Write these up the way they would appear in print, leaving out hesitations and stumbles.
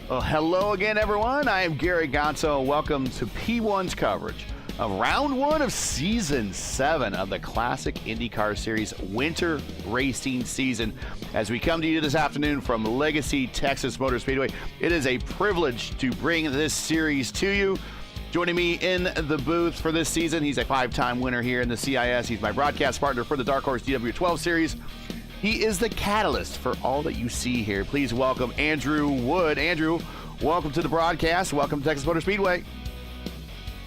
Well, hello again, everyone. I am Gary Gonzo. Welcome to P1's coverage of round one of season 7 of the classic IndyCar Series winter racing season. As we come to you this afternoon from Legacy Texas Motor Speedway, it is a privilege to bring this series to you. Joining me in the booth for this season, he's a 5-time winner here in the CIS. He's my broadcast partner for the Dark Horse DW12 series. He is the catalyst for all that you see here. Please welcome Andrew Wood. Andrew, welcome to the broadcast. Welcome to Texas Motor Speedway.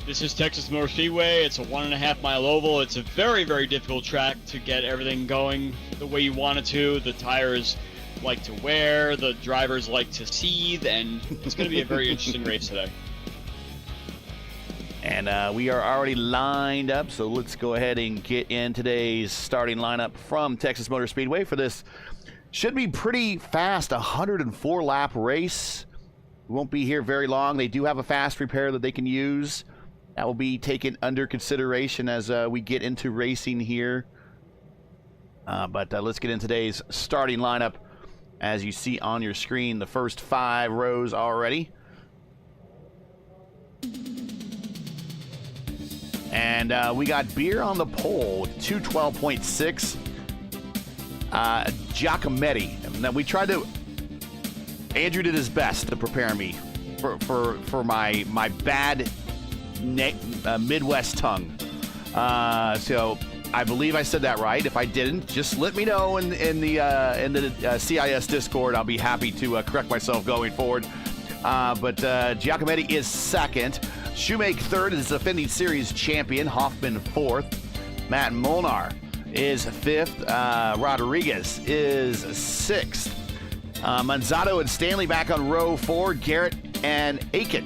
This is Texas Motor Speedway. It's a 1.5 mile oval. It's a very, very difficult track to get everything going the way you want it to. The tires like to wear, the drivers like to seethe, and it's going to be a very interesting race today. And we are already lined up, so let's go ahead and get in today's starting lineup from Texas Motor Speedway for this. Should be pretty fast, 104-lap race. We won't be here very long. They do have a fast repair that they can use. That will be taken under consideration as we get into racing here. But let's get in today's starting lineup. As you see on your screen, the first 5 rows already. And we got Beer on the pole with 212.6. Giacometti. Now we tried to. Andrew did his best to prepare me for my bad Midwest tongue. So I believe I said that right. If I didn't, just let me know in the CIS Discord. I'll be happy to correct myself going forward. But Giacometti is second. Shoemake third is the defending series champion. Hoffman fourth. Matt Molnar is fifth. Rodriguez is sixth. Manzato and Stanley back on row 4. Garrett and Aiken.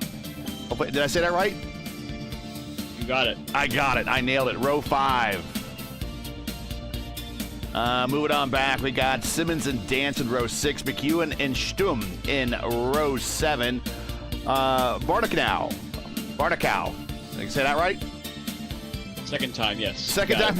Did I say that right? You got it. I got it. I nailed it. Row 5. Moving on back, we got Simmons and Dance in row 6. McEwen and Stum in row 7. Bardacow. Did I say that right? Second time, yes. Second time.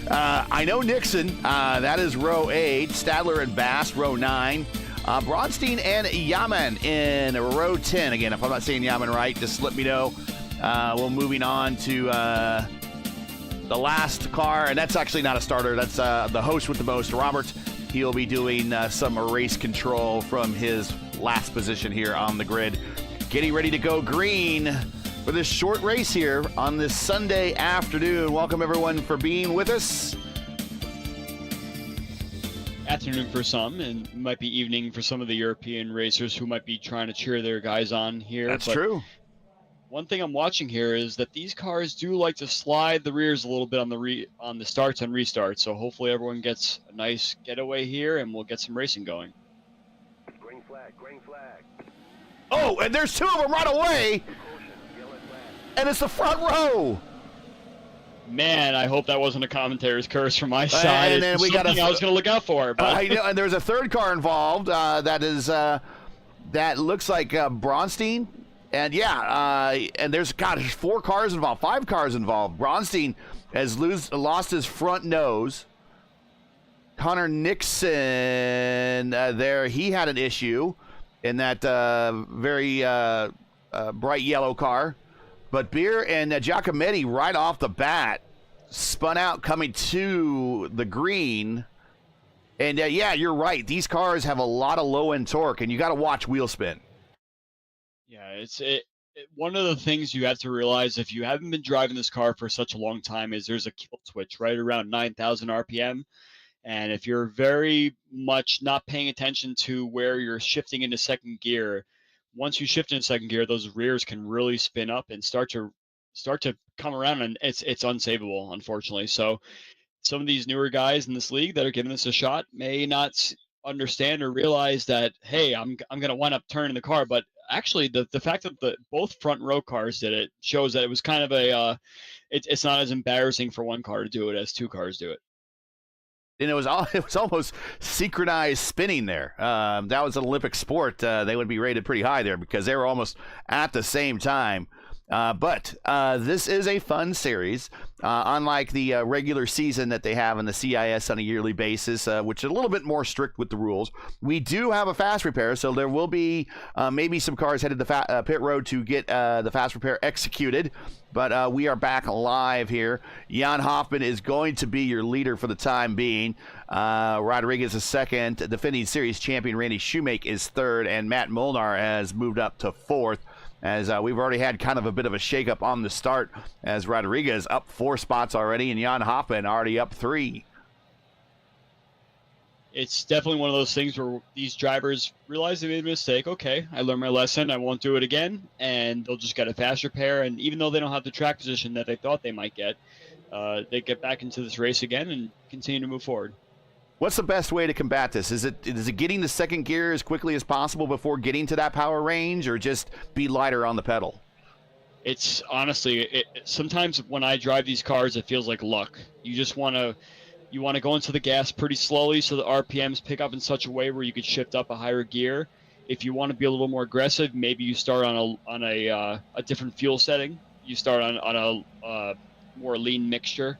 I know Nixon. That is row 8. Stadler and Bass, row 9. Bronstein and Yaman in row 10. Again, if I'm not saying Yaman right, just let me know. We're moving on to the last car, and that's actually not a starter. That's the host with the most, Robert. He'll be doing some race control from his last position here on the grid. Getting ready to go green for this short race here on this Sunday afternoon. Welcome, everyone, for being with us. Afternoon for some, and it might be evening for some of the European racers who might be trying to cheer their guys on here. That's true. One thing I'm watching here is that these cars do like to slide the rears a little bit on the starts and restarts. So hopefully everyone gets a nice getaway here, and we'll get some racing going. Green flag, green flag. Oh, and there's 2 of them right away, and it's the front row. Man, I hope that wasn't a commentator's curse from my side. And then we got I was going to look out for. But I know, and there's a third car involved. That looks like Bronstein. And and there's 4 cars involved, 5 cars involved. Bronstein has lost his front nose. Connor Nixon there, he had an issue in that very bright yellow car. But Beer and Giacometti right off the bat spun out coming to the green. And you're right. These cars have a lot of low-end torque, and you got to watch wheel spin. Yeah, one of the things you have to realize if you haven't been driving this car for such a long time is there's a kill switch right around 9,000 RPM. And if you're very much not paying attention to where you're shifting into second gear, once you shift into second gear, those rears can really spin up and start to come around, and it's unsavable, unfortunately. So some of these newer guys in this league that are giving this a shot may not understand or realize that, hey, I'm going to wind up turning the car. But actually, the fact that both front row cars did it shows that it was kind of it's not as embarrassing for one car to do it as 2 cars do it. And it was almost synchronized spinning there. That was an Olympic sport. They would be rated pretty high there because they were almost at the same time. But this is a fun series, unlike the regular season that they have in the CIS on a yearly basis, which is a little bit more strict with the rules. We do have a fast repair, so there will be maybe some cars headed to pit road to get the fast repair executed. But we are back live here. Jan Hoffman is going to be your leader for the time being. Rodriguez is second. Defending series champion Randy Shoemake is third, and Matt Molnar has moved up to fourth. As we've already had kind of a bit of a shakeup on the start, as Rodriguez up 4 spots already, and Jan Hoffman already up 3. It's definitely one of those things where these drivers realize they made a mistake. Okay, I learned my lesson. I won't do it again, and they'll just get a fast repair. And even though they don't have the track position that they thought they might get, they get back into this race again and continue to move forward. What's the best way to combat this? Is it getting the second gear as quickly as possible before getting to that power range, or just be lighter on the pedal? It's honestly, sometimes when I drive these cars, it feels like luck. You just want to go into the gas pretty slowly so the RPMs pick up in such a way where you could shift up a higher gear. If you want to be a little more aggressive, maybe you start on a different fuel setting. You start on a more lean mixture.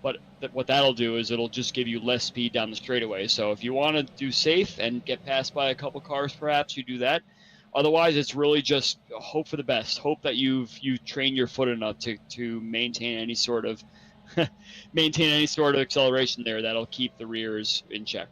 But what that'll do is it'll just give you less speed down the straightaway. So if you want to do safe and get passed by a couple cars, perhaps you do that. Otherwise, it's really just hope for the best. Hope that you train your foot enough to maintain any sort of acceleration there that'll keep the rears in check.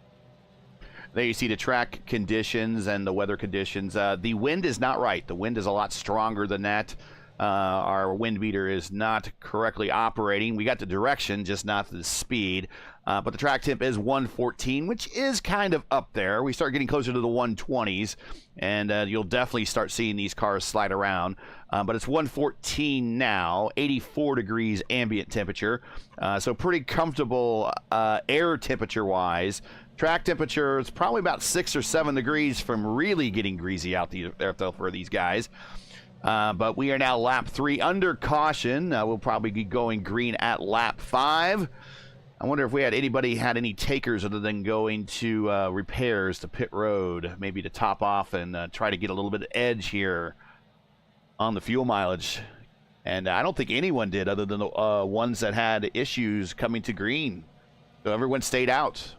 There you see the track conditions and the weather conditions. The wind is not right. The wind is a lot stronger than that. Our wind meter is not correctly operating. We got the direction, just not the speed. But the track temp is 114, which is kind of up there. We start getting closer to the 120s, and you'll definitely start seeing these cars slide around. But it's 114 now, 84 degrees ambient temperature. So pretty comfortable air temperature-wise. Track temperature is probably about 6 or 7 degrees from really getting greasy out there for these guys. But we are now lap 3 under caution. We'll probably be going green at lap 5. I wonder if we had any takers other than going to repairs to pit road, maybe to top off and try to get a little bit of edge here on the fuel mileage. And I don't think anyone did other than the ones that had issues coming to green. So everyone stayed out.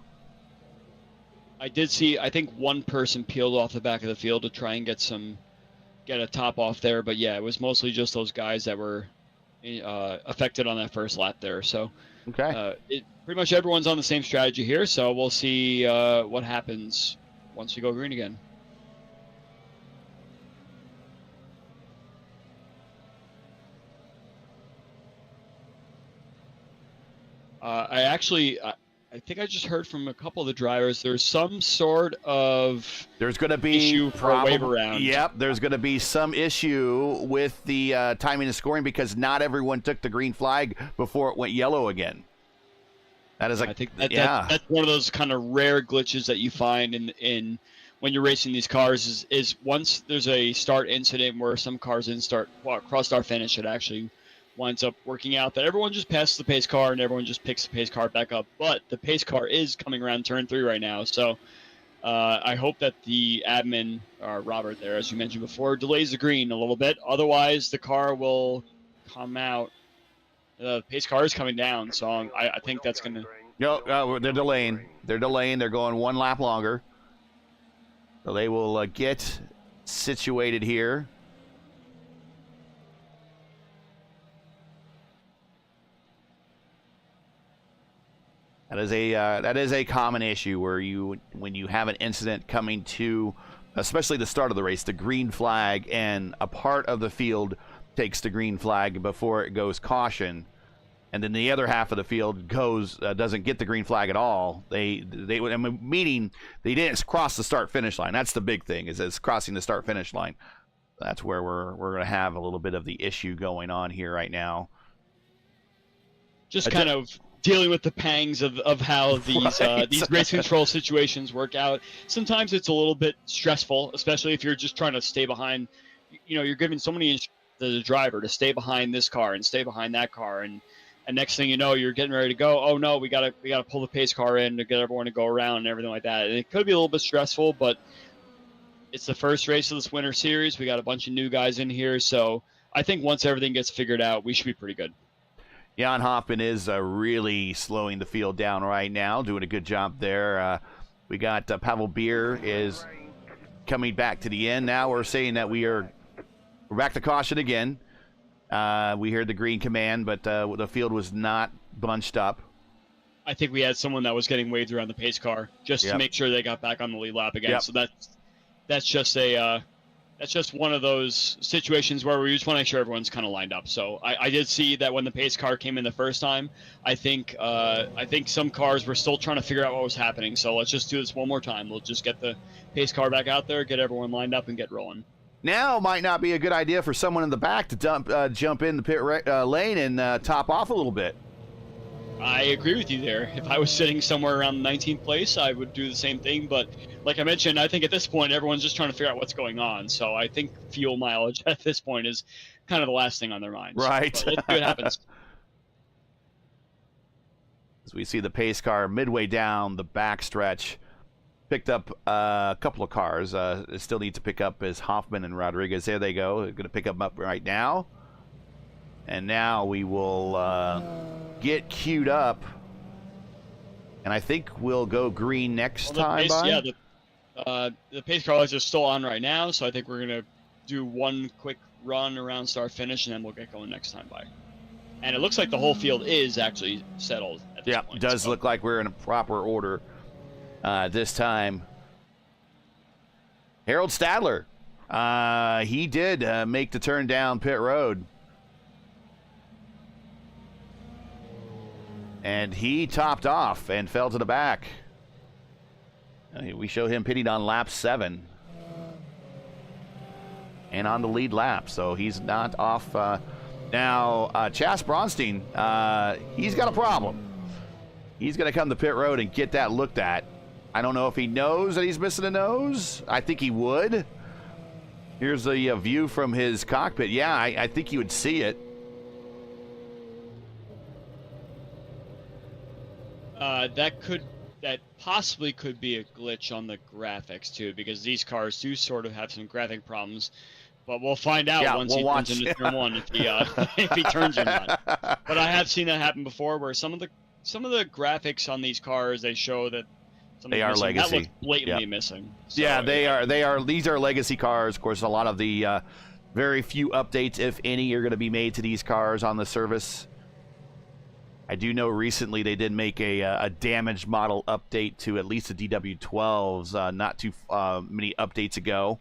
I did see, I think one person peeled off the back of the field to try and get a top off there, but yeah, it was mostly just those guys that were affected on that first lap there. So okay, pretty much everyone's on the same strategy here, so we'll see what happens once we go green again. I think I just heard from a couple of the drivers there's some sort of issue for a wave around. Yep, there's going to be some issue with the timing and scoring because not everyone took the green flag before it went yellow again. That is I think that's one of those kind of rare glitches that you find in when you're racing these cars is once there's a start incident where some cars cross start finish, it actually winds up working out that everyone just passes the pace car and everyone just picks the pace car back up. But the pace car is coming around turn 3 right now. So I hope that the admin, Robert there, as you mentioned before, delays the green a little bit. Otherwise, the car will come out. The pace car is coming down. So I think that's going to... No, they're delaying. They're going 1 lap longer. So they will get situated here. That is a common issue where when you have an incident coming to, especially the start of the race, the green flag, and a part of the field takes the green flag before it goes caution, and then the other half of the field doesn't get the green flag at all. Meaning they didn't cross the start finish line. That's the big thing is crossing the start finish line. That's where we're going to have a little bit of the issue going on here right now. Just kind of dealing with the pangs of how these race control situations work out. Sometimes it's a little bit stressful, especially if you're just trying to stay behind. You're giving so many instructions to the driver to stay behind this car and stay behind that car, and next thing you know, you're getting ready to go. Oh no, we gotta pull the pace car in to get everyone to go around and everything like that. And it could be a little bit stressful, but it's the first race of this Winter Series. We got a bunch of new guys in here, so I think once everything gets figured out, we should be pretty good. Jan Hoffman is really slowing the field down right now, doing a good job there. We got Pavel Beer is coming back to the end. Now we're saying that we're back to caution again. We heard the green command, but the field was not bunched up. I think we had someone that was getting waved around the pace car just to make sure they got back on the lead lap again. So that's just one of those situations where we just want to make sure everyone's kind of lined up. So I did see that when the pace car came in the first time, I think some cars were still trying to figure out what was happening. So let's just do this one more time. We'll just get the pace car back out there, get everyone lined up, and get rolling. Now might not be a good idea for someone in the back to jump in the pit lane and top off a little bit. I agree with you there. If I was sitting somewhere around the 19th place, I would do the same thing. But like I mentioned, I think at this point, everyone's just trying to figure out what's going on. So I think fuel mileage at this point is kind of the last thing on their minds. Right. But let's see what happens. As we see the pace car midway down the backstretch, picked up a couple of cars. Still need to pick up is Hoffman and Rodriguez. There they go. They're going to pick them up right now. And now we will get queued up. And I think we'll go green next time. Yeah, the pace car lights are still on right now, so I think we're going to do one quick run around start finish, and then we'll get going next time by. And it looks like the whole field is actually settled at this point. Yeah, it does look like we're in a proper order this time. Harold Stadler, he did make the turn down pit road. And he topped off and fell to the back. We show him pitting on lap 7. And on the lead lap, so he's not off. Now, Chas Bronstein, he's got a problem. He's going to come to pit road and get that looked at. I don't know if he knows that he's missing a nose. I think he would. Here's the view from his cockpit. Yeah, I think he would see it. That possibly could be a glitch on the graphics too, because these cars do sort of have some graphic problems. But we'll find out once he turns into turn 1 if he turns or not. But I have seen that happen before, where some of the graphics on these cars, they show that they are legacy. That looks blatantly missing. So, yeah, they are. These are legacy cars. Of course, a lot of the very few updates, if any, are going to be made to these cars on the service. I do know recently they did make a damaged model update to at least the DW12s not too many updates ago.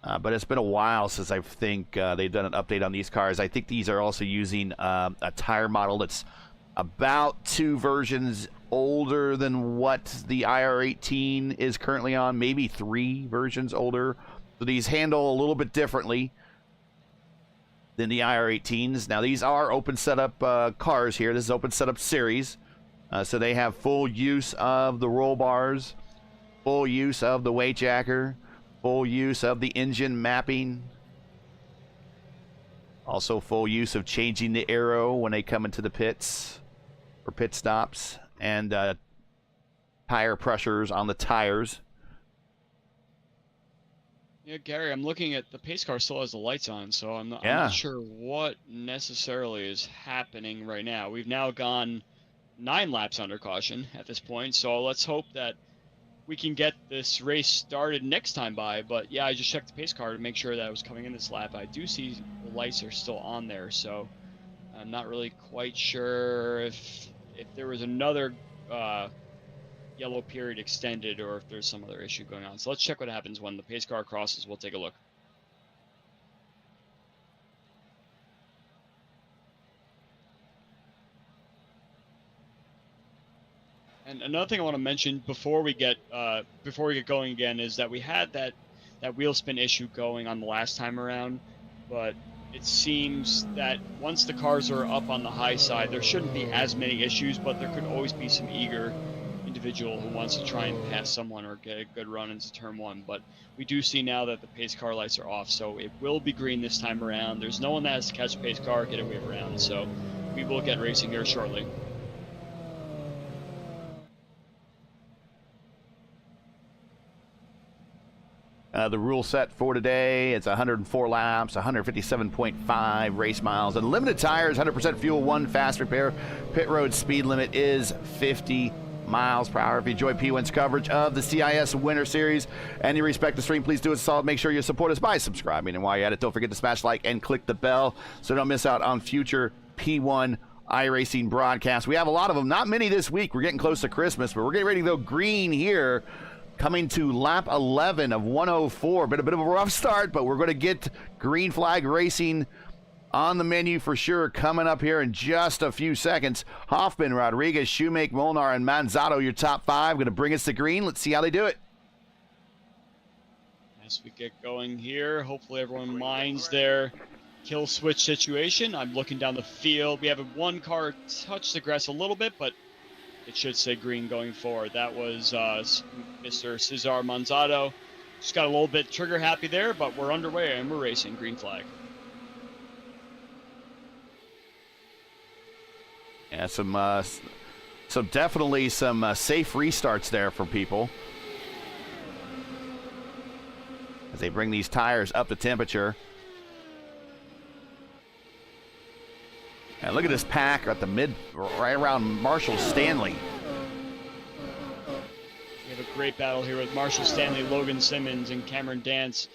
But it's been a while since I think they've done an update on these cars. I think these are also using a tire model that's about 2 versions older than what the IR18 is currently on, maybe 3 versions older. So these handle a little bit differently than the IR18s. Now, these are open setup cars here. This is open setup series. So they have full use of the roll bars, full use of the weight jacker, full use of the engine mapping. Also full use of changing the aero when they come into the pits or pit stops, and tire pressures on the tires. Yeah, Gary, I'm looking at the pace car still has the lights on, so I'm not sure what necessarily is happening right now. We've now gone 9 laps under caution at this point, so let's hope that we can get this race started next time by. But yeah, I just checked the pace car to make sure that it was coming in this lap. I do see the lights are still on there, so I'm not really quite sure if there was another yellow period extended or if there's some other issue going on. So let's check what happens when the pace car crosses. We'll take a look. And another thing I want to mention before we get going again is that we had that wheel spin issue going on the last time around, but it seems that once the cars are up on the high side, there shouldn't be as many issues, but there could always be some eager individual who wants to try and pass someone or get a good run into turn 1. But we do see now that the pace car lights are off, so it will be green this time around. There's no one that has to catch a pace car, get away around, so we will get racing here shortly. The rule set for today, it's 104 laps, 157.5 race miles, unlimited tires, 100% fuel, 1 fast repair. Pit road speed limit is 50 miles per hour. If you enjoy P1's coverage of the CIS Winter Series and you respect the stream, please do us a solid. Make sure you support us by subscribing. And while you're at it, don't forget to smash like and click the bell so don't miss out on future P1 iRacing broadcasts. We have a lot of them. Not many this week. We're getting close to Christmas, but we're getting ready to go green here. Coming to lap 11 of 104. Been a bit of a rough start, but we're going to get green flag racing on the menu for sure coming up here in just a few seconds. Hoffman, Rodriguez, Shoemake, Molnar, and Manzotto, your top 5. Going to bring us to green. Let's see how they do it. As we get going here, hopefully everyone minds their kill switch situation. I'm looking down the field. We have one car touch the grass a little bit, but it should say green going forward. That was Mr. Cesar Manzotto. Just got a little bit trigger happy there, but we're underway and we're racing. Green flag. Yeah, definitely some safe restarts there for people as they bring these tires up to temperature. And look at this pack at the mid, right around Marshall Stanley. We have a great battle here with Marshall Stanley, Logan Simmons, and Cameron Dance.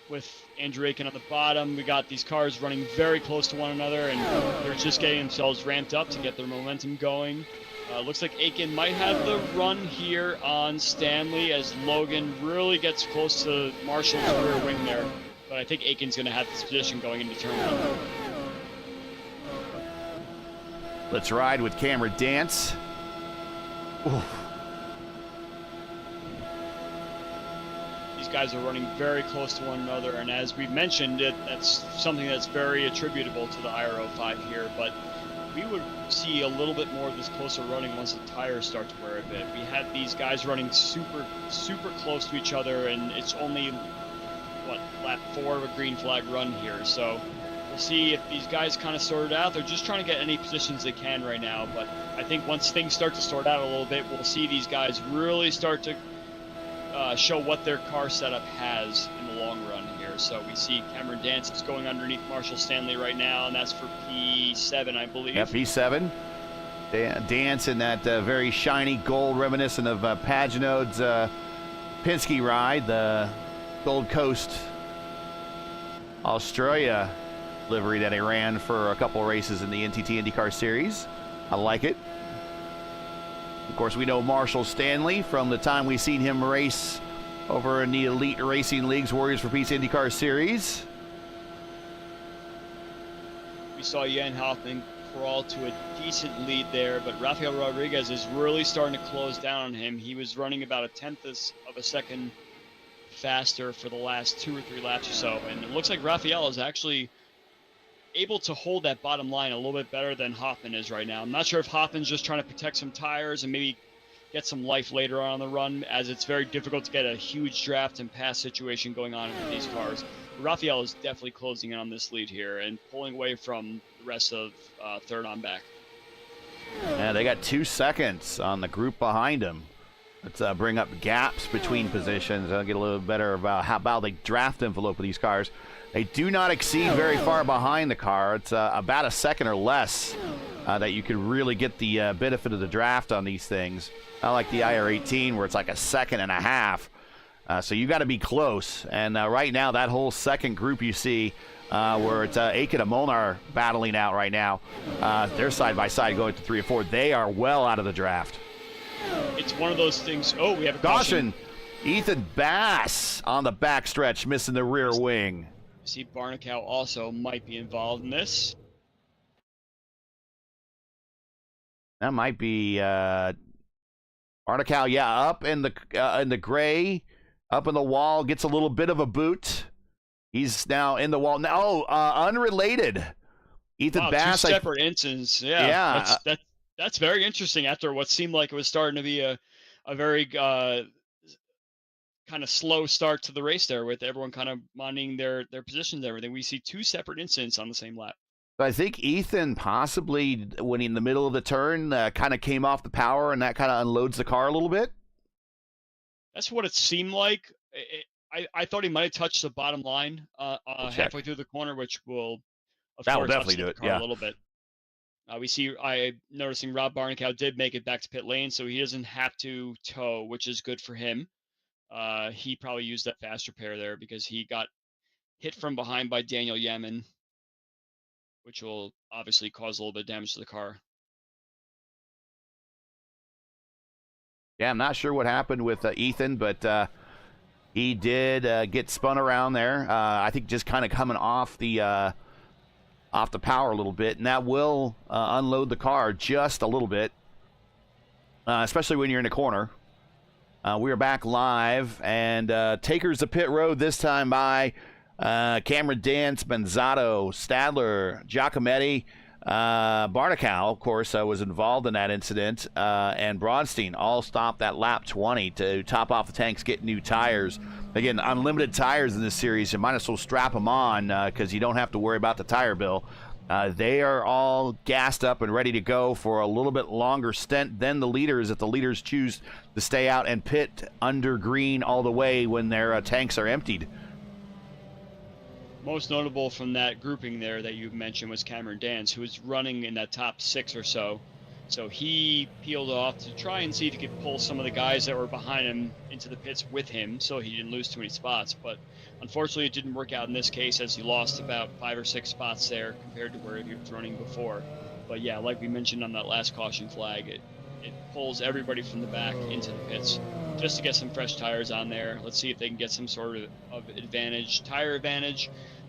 With Andrew Aiken on the bottom, we got these cars running very close to one another, and they're just getting themselves ramped up to get their momentum going. Looks like Aiken might have the run here on Stanley as Logan really gets close to Marshall's rear wing there. But I think Aiken's going to have this position going into turn 1. Let's ride with Cameron Dance. Oof. These guys are running very close to one another, and as we've mentioned, that's something that's very attributable to the IR05 here, but we would see a little bit more of this closer running once the tires start to wear a bit. We had these guys running super close to each other, and it's only, lap 4 of a green flag run here, so we'll see if these guys kind of sort it out. They're just trying to get any positions they can right now, but I think once things start to sort out a little bit, we'll see these guys really start to show what their car setup has in the long run here. So we see Cameron Dance is going underneath Marshall Stanley right now, and that's for P7, I believe. Yeah, P7. Dance in that very shiny gold reminiscent of Pagano's Penske ride, the Gold Coast, Australia livery that he ran for a couple races in the NTT IndyCar Series. I like it. Of course, we know Marshall Stanley from the time we've seen him race over in the Elite Racing League's Warriors for Peace IndyCar Series. We saw Jan Hoffman crawl to a decent lead there, but Rafael Rodriguez is really starting to close down on him. He was running about 1/10 of a second faster for the last 2 or 3 laps or so, and it looks like Rafael is actually able to hold that bottom line a little bit better than Hoffman is right now. I'm not sure if Hoffman's just trying to protect some tires and maybe get some life later on in the run, as it's very difficult to get a huge draft and pass situation going on with these cars. Rafael is definitely closing in on this lead here and pulling away from the rest of third on back. Yeah, they got 2 seconds on the group behind him. Let's bring up gaps between positions. I'll get a little better about how the draft envelope of these cars. They do not exceed very far behind the car. It's about a second or less that you can really get the benefit of the draft on these things. Not like the IR18 where it's like a second and a half. So you got to be close. And right now, that whole second group you see where it's Aiken and Molnar battling out right now. They're side by side going to 3 and 4. They are well out of the draft. It's one of those things. Oh, we have a caution. Ethan Bass on the backstretch, missing the rear wing. See, Barnicow also might be involved in this. That might be Barnicow. Yeah, up in the gray, up in the wall, gets a little bit of a boot. He's now in the wall. Now, unrelated. Ethan Bass. 2 separate incidents. Yeah. That's very interesting after what seemed like it was starting to be a very kind of slow start to the race there, with everyone kind of minding their positions and everything. We see 2 separate incidents on the same lap. I think Ethan possibly, when in the middle of the turn, kind of came off the power, and that kind of unloads the car a little bit. That's what it seemed like. I thought he might have touched the bottom line halfway through the corner, which will, of That will course, definitely upset do the it, car yeah. a little bit. I'm noticing Rob Barnicow did make it back to pit lane, so he doesn't have to tow, which is good for him. He probably used that fast repair there because he got hit from behind by Daniel Yemin, which will obviously cause a little bit of damage to the car. Yeah, I'm not sure what happened with Ethan, but he did get spun around there. I think just kind of coming off the power a little bit, and that will unload the car just a little bit, especially when you're in a corner. We are back live, and takers to pit road this time by Cameron Dance, Benzato, Stadler, Giacometti, Barnicow, of course, was involved in that incident, and Braunstein all stopped that lap 20 to top off the tanks, get new tires. Again, unlimited tires in this series. You might as well strap them on because you don't have to worry about the tire bill. They are all gassed up and ready to go for a little bit longer stint than the leaders if the leaders choose to stay out and pit under green all the way when their tanks are emptied. Most notable from that grouping there that you mentioned was Cameron Dance, who was running in that top 6 or so. So he peeled off to try and see if he could pull some of the guys that were behind him into the pits with him so he didn't lose too many spots. But unfortunately, it didn't work out in this case as he lost about 5 or 6 spots there compared to where he was running before. But yeah, like we mentioned on that last caution flag, it pulls everybody from the back into the pits just to get some fresh tires on there. Let's see if they can get some sort of advantage, tire advantage,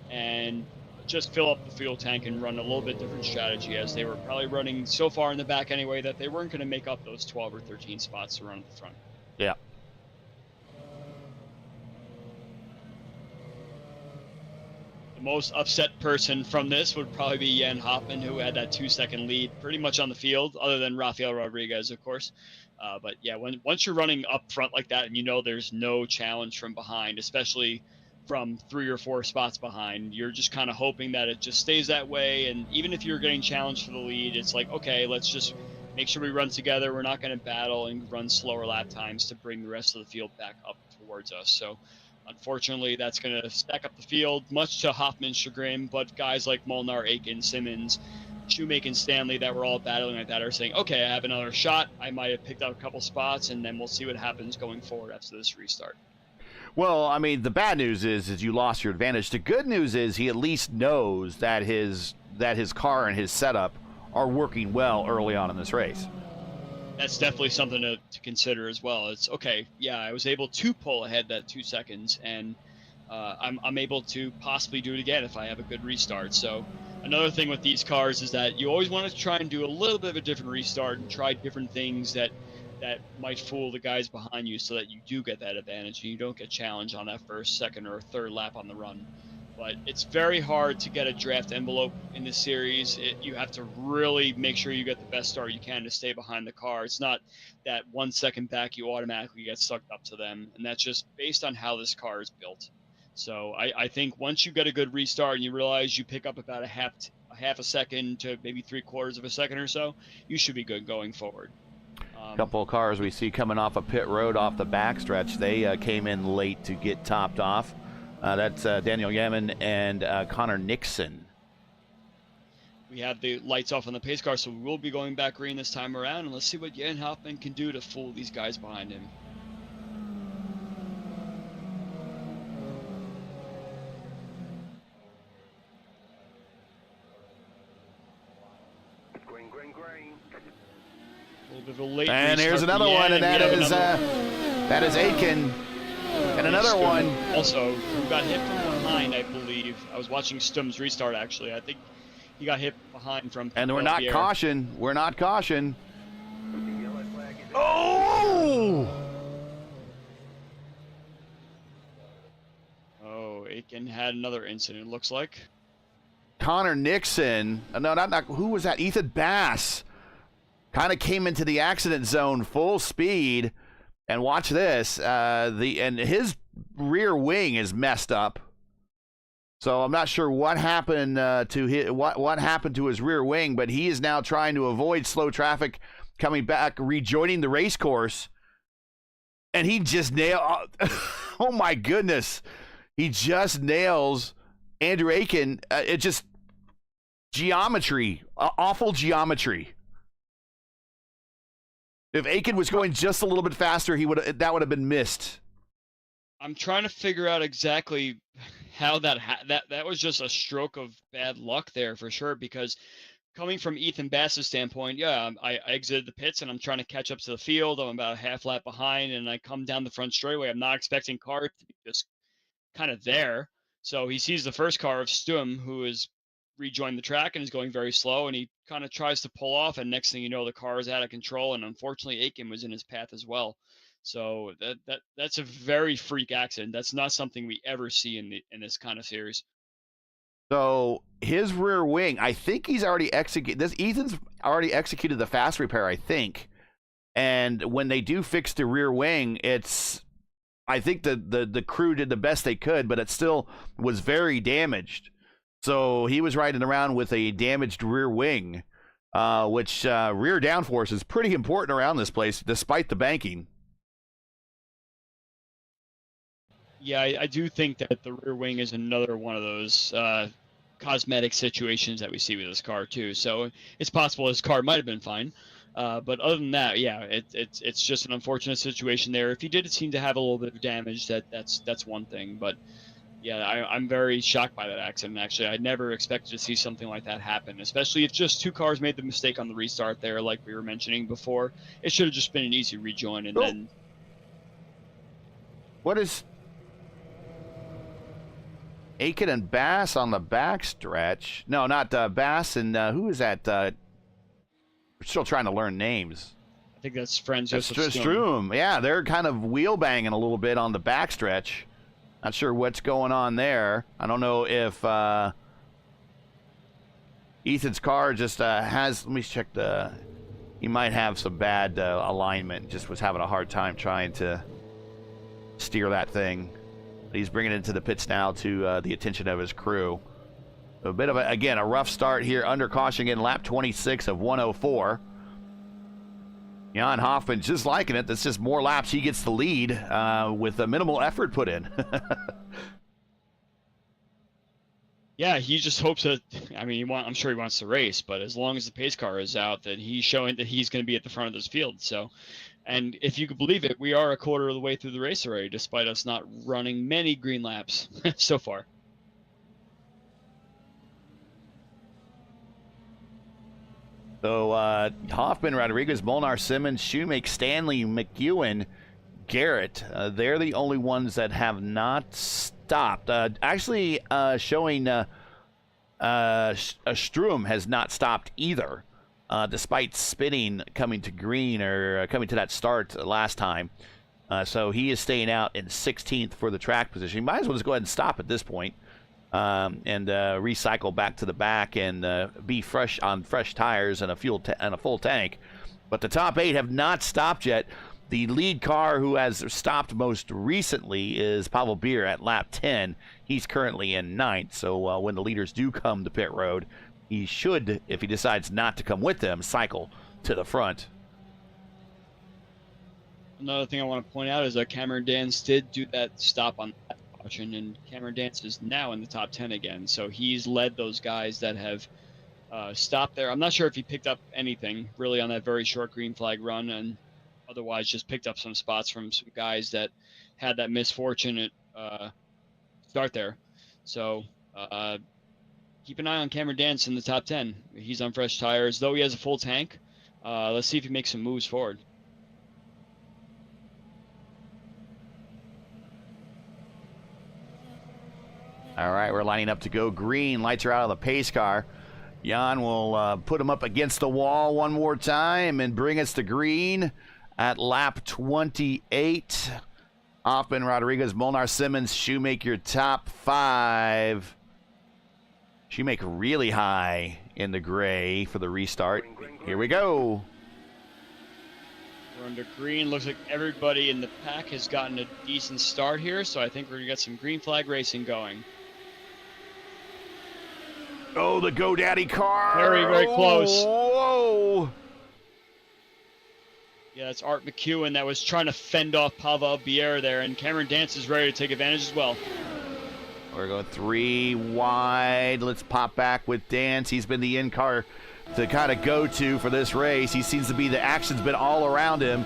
and just fill up the fuel tank and run a little bit different strategy, as they were probably running so far in the back anyway that they weren't going to make up those 12 or 13 spots to run at the front. Yeah. The most upset person from this would probably be Jan Hoffman, who had that 2-second lead pretty much on the field, other than Rafael Rodriguez, of course. But yeah, once you're running up front like that and you know there's no challenge from behind, especially from 3 or 4 spots behind, you're just kind of hoping that it just stays that way. And even if you're getting challenged for the lead, it's like, okay, let's just make sure we run together. We're not going to battle and run slower lap times to bring the rest of the field back up towards us. So unfortunately, that's going to stack up the field, much to Hoffman's chagrin. But guys like Molnar, Aiken, Simmons, Shoemaker, Stanley that were all battling like that are saying, okay, I have another shot. I might have picked up a couple spots, and then we'll see what happens going forward after this restart. Well, I mean, the bad news is you lost your advantage. The good news is he at least knows that his car and his setup are working well early on in this race. That's definitely something to consider as well. It's okay, yeah, I was able to pull ahead that 2 seconds, and I'm able to possibly do it again if I have a good restart. So another thing with these cars is that you always want to try and do a little bit of a different restart and try different things that might fool the guys behind you so that you do get that advantage and you don't get challenged on that first, second, or third lap on the run. But it's very hard to get a draft envelope in this series. You have to really make sure you get the best start you can to stay behind the car. It's not that 1 second back you automatically get sucked up to them, and that's just based on how this car is built. So I think once you get a good restart and you realize you pick up about a half a second to maybe 3/4 of a second or so, you should be good going forward. A couple of cars we see coming off of pit road off the backstretch. They came in late to get topped off. That's Daniel Yemin and Connor Nixon. We have the lights off on the pace car, so we will be going back green this time around, and let's see what Jan Hoffman can do to fool these guys behind him. Green, green, green. A little bit of a late And restart here's for another Jan, one, and we that is Aiken. And another one. Also, who got hit from behind, I believe. I was watching Stum's restart, actually. I think he got hit behind from... And we're not caution. We're not caution. The yellow flag is Oh! Oh, Aiken had another incident, it looks like. Connor Nixon. No, not who was that? Ethan Bass. Kind of came into the accident zone full speed. And watch this. And his rear wing is messed up. So I'm not sure what happened what happened to his rear wing, but he is now trying to avoid slow traffic coming back, rejoining the race course. And he just nailed. Oh my goodness. He just nails Andrew Aiken. It just geometry, awful geometry. If Aiken was going just a little bit faster, that would have been missed. I'm trying to figure out exactly how that was just a stroke of bad luck there for sure, because coming from Ethan Bass's standpoint, yeah, I exited the pits and I'm trying to catch up to the field. I'm about a half lap behind and I come down the front straightaway. I'm not expecting cars to be just kind of there. So he sees the first car of Stum, who has rejoined the track and is going very slow, and he kind of tries to pull off, and next thing you know, the car is out of control, and unfortunately Aiken was in his path as well. So that's a very freak accident. That's not something we ever see in this kind of series. So his rear wing, I think he's already executed this. Ethan's already executed the fast repair, I think. And when they do fix the rear wing, I think the crew did the best they could, but it still was very damaged. So he was riding around with a damaged rear wing, which rear downforce is pretty important around this place, despite the banking. Yeah, I do think that the rear wing is another one of those cosmetic situations that we see with this car too. So it's possible his car might have been fine, but other than that, yeah, it's just an unfortunate situation there. If he did seem to have a little bit of damage, that's one thing. But yeah, I'm very shocked by that accident. Actually, I never expected to see something like that happen, especially if just two cars made the mistake on the restart there, like we were mentioning before. It should have just been an easy rejoin, and then. What is Aiken and Bass on the backstretch? No, not Bass and who is that? We're still trying to learn names. I think that's Franz Josef Stroom. Yeah, they're kind of wheel banging a little bit on the backstretch. Not sure what's going on there. I don't know if Ethan's car just has. Let me check he might have some bad alignment. Just was having a hard time trying to steer that thing. He's bringing it into the pits now to the attention of his crew. A bit of again a rough start here under caution in lap 26 of 104. Jan Hoffman just liking it. That's just more laps. He gets the lead with a minimal effort put in. Yeah, he just hopes that. I mean, I'm sure he wants to race, but as long as the pace car is out, then he's showing that he's going to be at the front of this field. So, and if you could believe it, we are a quarter of the way through the race already, despite us not running many green laps so far. So Hoffman, Rodriguez, Molnar, Simmons, Shoemake, Stanley, McEwen, Garrett, they're the only ones that have not stopped. Actually, showing Stroom has not stopped either, despite spinning coming to green or coming to that start last time. So he is staying out in 16th for the track position. He might as well just go ahead and stop at this point. And recycle back to the back and be fresh on fresh tires and a full tank. But the top 8 have not stopped yet. The lead car who has stopped most recently is Pavel Beer at lap 10. He's currently in 9th. So when the leaders do come to pit road, he should, if he decides not to come with them, cycle to the front. Another thing I want to point out is that Cameron Dance did do that stop on that caution, and Cameron Dance is now in the top 10 again. So he's led those guys that have stopped there. I'm not sure if he picked up anything really on that very short green flag run, and otherwise just picked up some spots from some guys that had that misfortunate start there. So keep an eye on Cameron Dance in the top 10. He's on fresh tires, though he has a full tank. Let's see if he makes some moves forward. All right, we're lining up to go green. Lights are out of the pace car. Jan will put him up against the wall one more time and bring us to green at lap 28. Hoffman, Rodriguez, Molnar, Simmons, Shoemaker, top 5. Shoemaker really high in the gray for the restart. Here we go. We're under green. Looks like everybody in the pack has gotten a decent start here, so I think we're going to get some green flag racing going. Oh, the GoDaddy car. Very, very close. Whoa. Yeah, it's Art McEwen that was trying to fend off Pavel Bier there, and Cameron Dance is ready to take advantage as well. We're going 3 wide. Let's pop back with Dance. He's been the in-car to kind of go to for this race. He seems to be, the action's been all around him.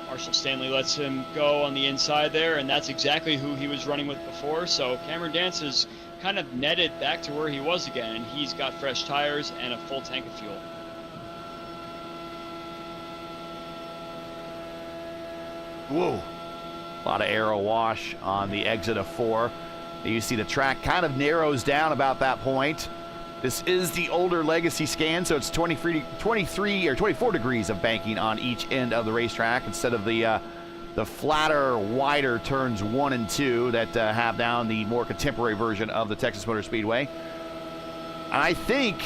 Marshall Stanley lets him go on the inside there, and that's exactly who he was running with before. So Cameron Dance is kind of netted back to where he was again, and he's got fresh tires and a full tank of fuel. Whoa. A lot of aero wash on the exit of 4. You see the track kind of narrows down about that point. This is the older legacy scan, so it's 23 or 24 degrees of banking on each end of the racetrack instead of the flatter, wider turns 1 and 2 that have now the more contemporary version of the Texas Motor Speedway. I think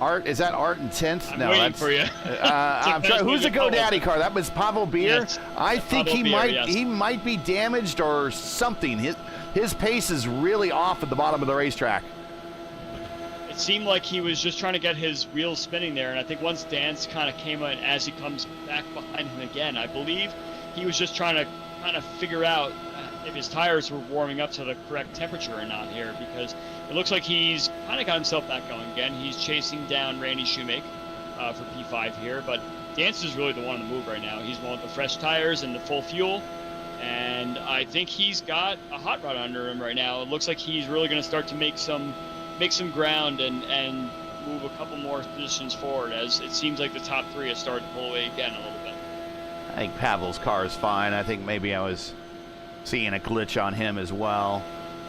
Art, is that Art in 10th? I'm no, waiting that's for you. I'm trying. Who's the GoDaddy car? That was Pavel Bier. Yes, I think Pavel Bier, he might be damaged or something. His pace is really off at the bottom of the racetrack. It seemed like he was just trying to get his wheels spinning there, and I think once Dance kind of came in as he comes back behind him again, I believe he was just trying to kind of figure out if his tires were warming up to the correct temperature or not here, because it looks like he's kind of got himself back going again. He's chasing down Randy Shoemake for P5 here, but Dance is really the one on the move right now. He's one with the fresh tires and the full fuel, and I think he's got a hot rod under him right now. It looks like he's really going to start to make some ground and move a couple more positions forward, as it seems like the top 3 has started to pull away again a little bit. I think Pavel's car is fine. I think maybe I was seeing a glitch on him as well.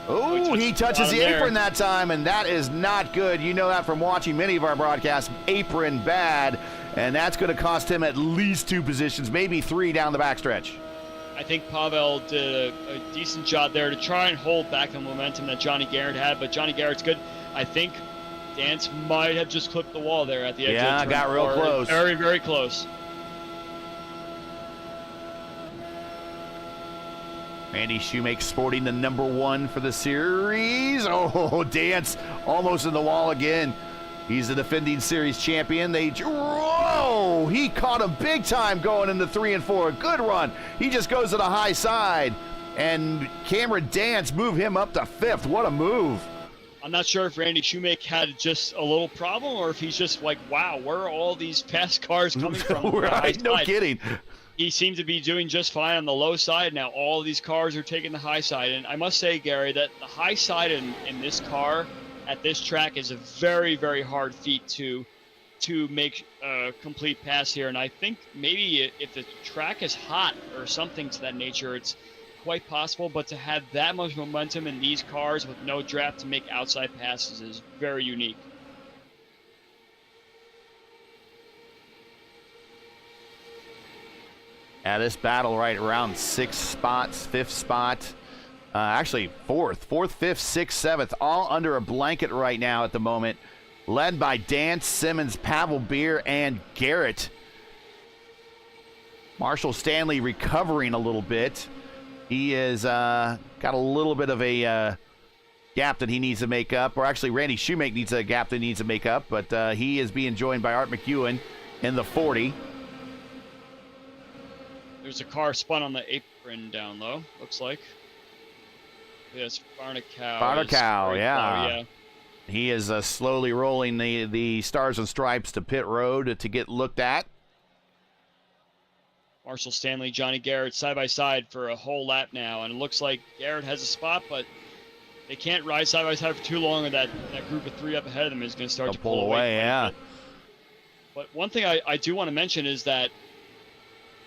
Oh, he touches the apron that time, and that is not good. You know that from watching many of our broadcasts. Apron bad, and that's going to cost him at least 2 positions, maybe 3 down the backstretch. I think Pavel did a decent job there to try and hold back the momentum that Johnny Garrett had, but Johnny Garrett's good. I think Dance might have just clipped the wall there at the edge of the turn. Yeah, got real close. Very, very close. Randy Shoemake sporting the number 1 for the series. Oh, Dance almost in the wall again. He's the defending series champion. Whoa! He caught him big time going into 3 and 4. Good run. He just goes to the high side. And Cameron Dance moved him up to 5th. What a move. I'm not sure if Randy Shoemake had just a little problem or if he's just like, wow, where are all these fast cars coming from? Right, no kidding. He seemed to be doing just fine on the low side. Now all these cars are taking the high side. And I must say, Gary, that the high side in this car at this track is a very, very hard feat to make a complete pass here. And I think maybe if the track is hot or something to that nature, it's quite possible. But to have that much momentum in these cars with no draft to make outside passes is very unique. This battle right around 6 spots, 5th spot. Actually, 4th, 5th, 6th, 7th, all under a blanket right now at the moment. Led by Dance, Simmons, Pavel Bier, and Garrett. Marshall Stanley recovering a little bit. He is got a little bit of a gap that he needs to make up. Or actually, Randy Shoemake needs a gap that he needs to make up. But he is being joined by Art McEwen in the 40. There's a car spun on the apron down low, looks like. Yes, Barnacow. Barnacow, yeah. Yeah. He is slowly rolling the Stars and Stripes to pit road to get looked at. Marshall Stanley, Johnny Garrett side by side for a whole lap now, and it looks like Garrett has a spot, but they can't ride side by side for too long, or that group of 3 up ahead of them is going to start to pull away. Yeah. But one thing I do want to mention is that,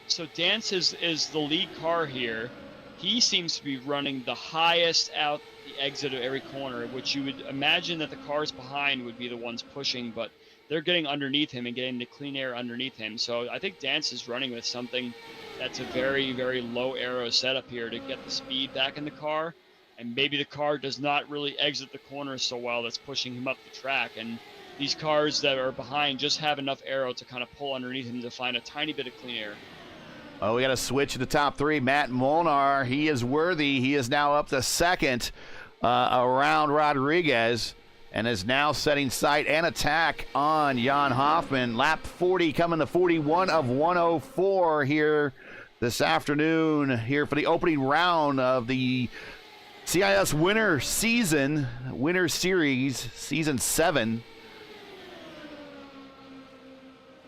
so Dance is the lead car here. He seems to be running the highest out the exit of every corner, which you would imagine that the cars behind would be the ones pushing, but they're getting underneath him and getting the clean air underneath him. So I think Dance is running with something that's a very, very low aero setup here to get the speed back in the car, and maybe the car does not really exit the corners so well that's pushing him up the track, and these cars that are behind just have enough aero to kind of pull underneath him to find a tiny bit of clean air. Oh, we got to switch to the top three. Matt Molnar, he is worthy. He is now up to second around Rodriguez and is now setting sight and attack on Jan Hoffman. Lap 40 coming to 41 of 104 here this afternoon here for the opening round of the CIS Winter Series, Season 7.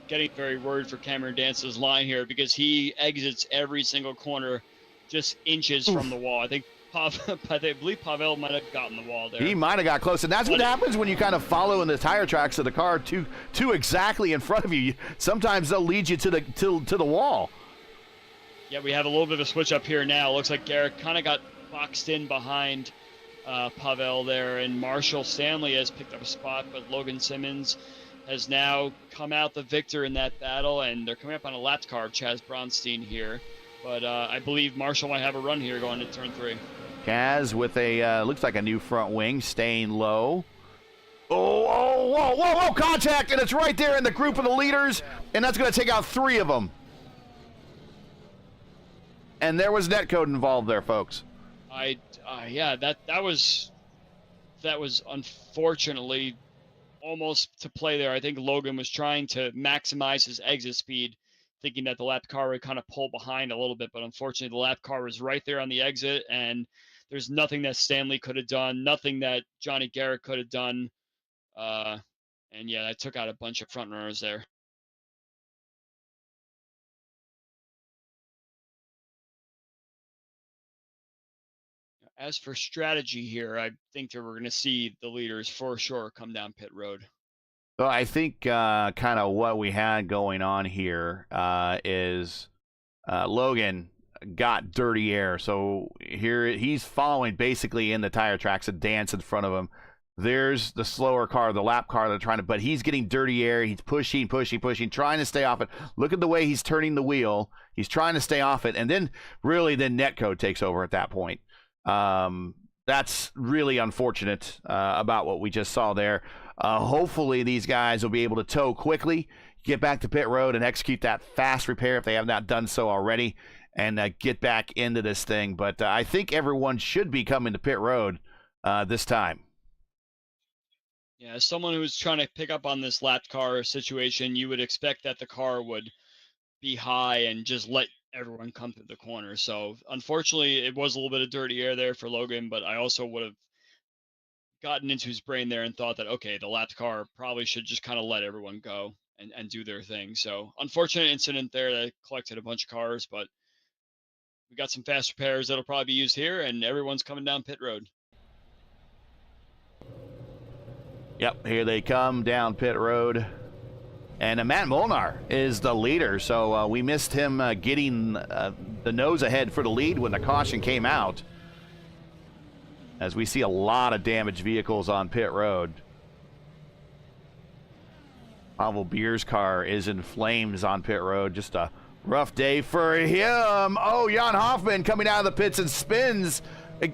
Getting very worried for Cameron Dance's line here because he exits every single corner just inches from the wall. I think I believe Pavel might have gotten the wall there. He might have got close, and that's what happens when you kind of follow in the tire tracks of the car too exactly in front of you. Sometimes they'll lead you to the wall. Yeah, we have a little bit of a switch up here now. Looks like Garrett kind of got boxed in behind Pavel there, and Marshall Stanley has picked up a spot, but Logan Simmons has now come out the victor in that battle, and they're coming up on a lap car of Chaz Bronstein here. But I believe Marshall might have a run here going to turn 3. Chaz with a, looks like a new front wing, staying low. Whoa, contact, and it's right there in the group of the leaders, and that's going to take out 3 of them. And there was netcode involved there, folks. Yeah, that was unfortunately almost to play there. I think Logan was trying to maximize his exit speed, thinking that the lap car would kind of pull behind a little bit, but unfortunately the lap car was right there on the exit, and there's nothing that Stanley could have done, nothing that Johnny Garrett could have done, and yeah, that took out a bunch of front runners there. As for strategy here, I think that we're going to see the leaders for sure come down pit road. So I think kind of what we had going on here is Logan got dirty air. So here he's following basically in the tire tracks, a dance in front of him. There's the slower car, the lap car they're trying to, but he's getting dirty air. He's pushing, trying to stay off it. Look at the way he's turning the wheel. He's trying to stay off it. And then really the netcode takes over at that point. That's really unfortunate about what we just saw there. Hopefully these guys will be able to tow quickly, get back to pit road, and execute that fast repair if they have not done so already, and get back into this thing. But I think everyone should be coming to pit road this time. Yeah, as someone who's trying to pick up on this lap car situation, you would expect that the car would be high and just let everyone come through the corner. So unfortunately it was a little bit of dirty air there for Logan, but I also would have gotten into his brain there and thought that, okay, the lap car probably should just kind of let everyone go and do their thing. So unfortunate incident there that collected a bunch of cars, but we got some fast repairs that'll probably be used here, and everyone's coming down pit road. Yep, here they come down pit road. And Matt Molnar is the leader, so we missed him getting the nose ahead for the lead when the caution came out. As we see a lot of damaged vehicles on pit road. Pavel Beer's car is in flames on pit road. Just a rough day for him. Oh, Jan Hoffman coming out of the pits and spins.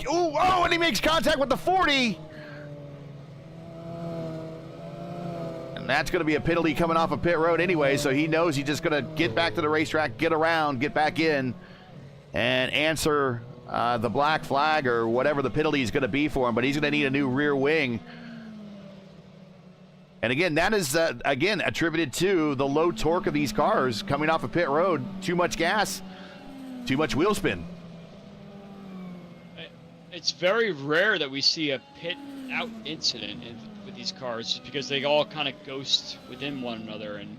Oh, and he makes contact with the 40. That's going to be a penalty coming off of pit road anyway, so he knows he's just going to get back to the racetrack, get around, get back in, and answer the black flag or whatever the penalty is going to be for him, but he's going to need a new rear wing. And again, that is, again, attributed to the low torque of these cars coming off of pit road. Too much gas, too much wheel spin. It's very rare that we see a pit out incident with these cars, just because they all kind of ghost within one another, and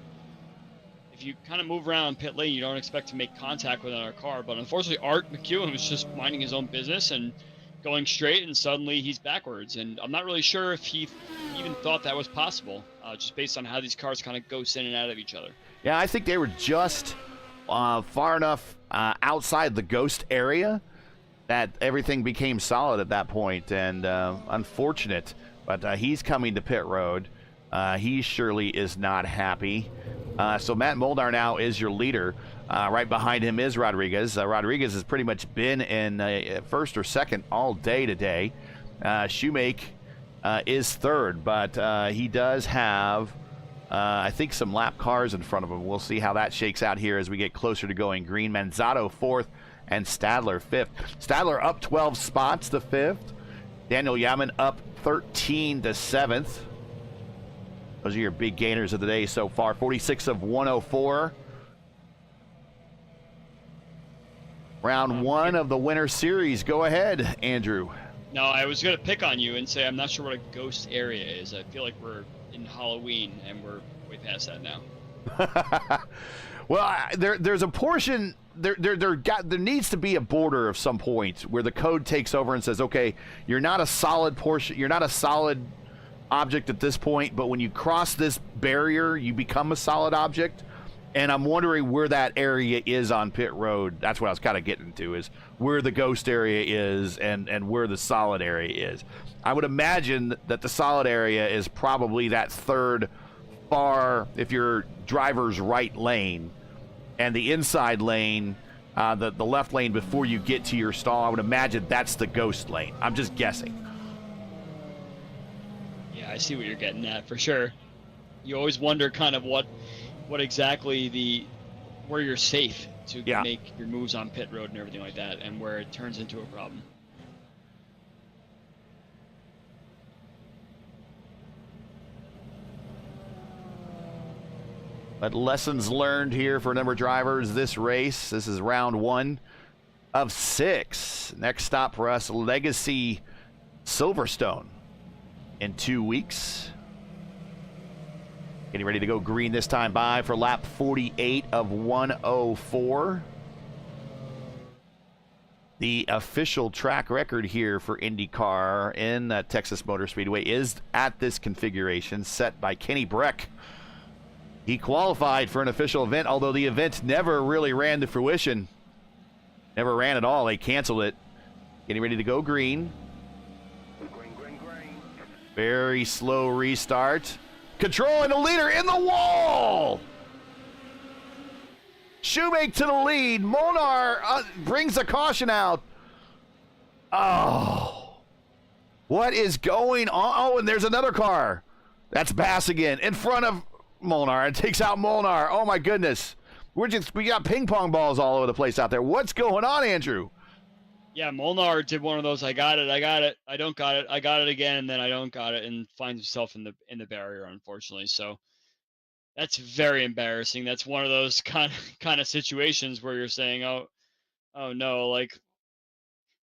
if you kind of move around pit lane, you don't expect to make contact with another car. But unfortunately, Art McEwen was just minding his own business and going straight, and suddenly he's backwards, and I'm not really sure if he even thought that was possible, just based on how these cars kind of ghost in and out of each other. Yeah, I think they were just far enough outside the ghost area that everything became solid at that point, and unfortunate. But he's coming to pit road. He surely is not happy. So Matt Molnar now is your leader. Right behind him is Rodriguez. Rodriguez has pretty much been in first or second all day today. Shoemake is third, but he does have I think some lap cars in front of him. We'll see how that shakes out here as we get closer to going green. Manzato 4th and Stadler 5th. Stadler up 12 spots to 5th. Daniel Yaman up 13 to 7th. Those are your big gainers of the day so far. 46 of 104. Round 1 of the Winter Series. Go ahead, Andrew. No, I was going to pick on you and say I'm not sure what a ghost area is. I feel like we're in Halloween, and we're way past that now. Well, there's a portion there needs to be a border of some point where the code takes over and says, okay, you're not a solid portion, you're not a solid object at this point, but when you cross this barrier, you become a solid object. And I'm wondering where that area is on pit road. That's what I was kind of getting to, is where the ghost area is and where the solid area is. I would imagine that the solid area is probably that third far, if you're driver's right lane, and the inside lane, the left lane before you get to your stall. I would imagine that's the ghost lane. I'm just guessing. Yeah, I see what you're getting at for sure. You always wonder kind of what exactly where you're safe to make your moves on pit road and everything like that, and where it turns into a problem. But lessons learned here for a number of drivers this race. This is round 1 of 6. Next stop for us, Legacy Silverstone in 2 weeks. Getting ready to go green this time by for lap 48 of 104. The official track record here for IndyCar in Texas Motor Speedway is at this configuration set by Kenny Breck. He qualified for an official event, although the event never really ran to fruition. Never ran at all. They canceled it. Getting ready to go green. Green, green, green. Very slow restart. Controlling the leader in the wall. Shoemake to the lead. Molnar brings the caution out. Oh. What is going on? Oh, and there's another car. That's Bass again in front of Molnar. It takes out Molnar. Oh, my goodness. We got ping pong balls all over the place out there. What's going on, Andrew? Yeah, Molnar did one of those. I got it. I don't got it. I got it again, and then I don't got it, and finds himself in the barrier, unfortunately. So that's very embarrassing. That's one of those kind of situations where you're saying, oh no, like,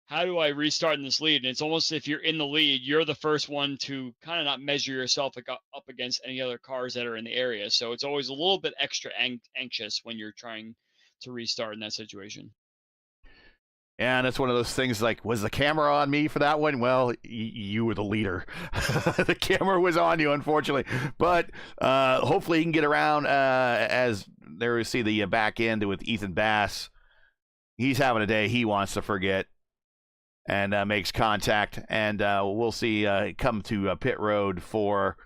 how do I restart in this lead? And it's almost, if you're in the lead, you're the first one to kind of not measure yourself up against any other cars that are in the area. So it's always a little bit extra anxious when you're trying to restart in that situation. And it's one of those things like, was the camera on me for that one? Well, you were the leader. The camera was on you, unfortunately. But hopefully he can get around as there we see the back end with Ethan Bass. He's having a day he wants to forget, and makes contact. And we'll see come to pit road for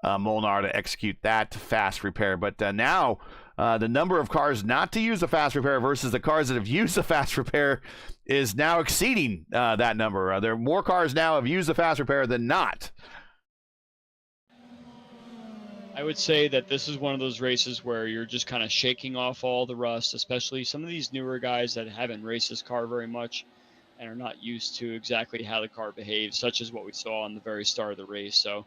Molnar to execute that fast repair. But now the number of cars not to use the fast repair versus the cars that have used the fast repair is now exceeding that number. There are more cars now have used the fast repair than not. I would say that this is one of those races where you're just kind of shaking off all the rust, especially some of these newer guys that haven't raced this car very much and are not used to exactly how the car behaves, such as what we saw on the very start of the race. So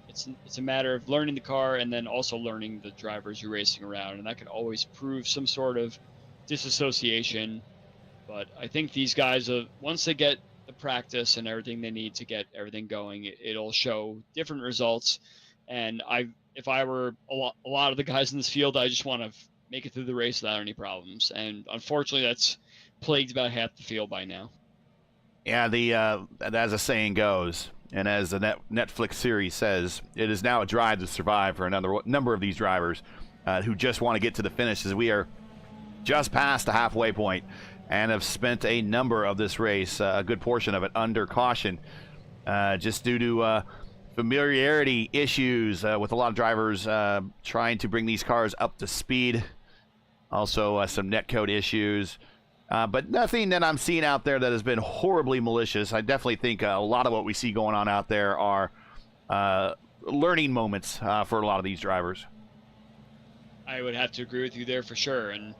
it's a matter of learning the car and then also learning the drivers you're racing around, and that could always prove some sort of disassociation. But I think these guys, once they get the practice and everything they need to get everything going, it'll show different results. And if I were a lot of the guys in this field, I just want to make it through the race without any problems. And unfortunately, that's plagued about half the field by now. Yeah, as the saying goes, and as the Netflix series says, it is now a drive to survive for another number of these drivers who just want to get to the finish, as we are just past the halfway point and have spent a number of this race, a good portion of it, under caution, just due to familiarity issues with a lot of drivers trying to bring these cars up to speed. Also, some netcode issues. But nothing that I'm seeing out there that has been horribly malicious. I definitely think a lot of what we see going on out there are learning moments for a lot of these drivers. I would have to agree with you there for sure. And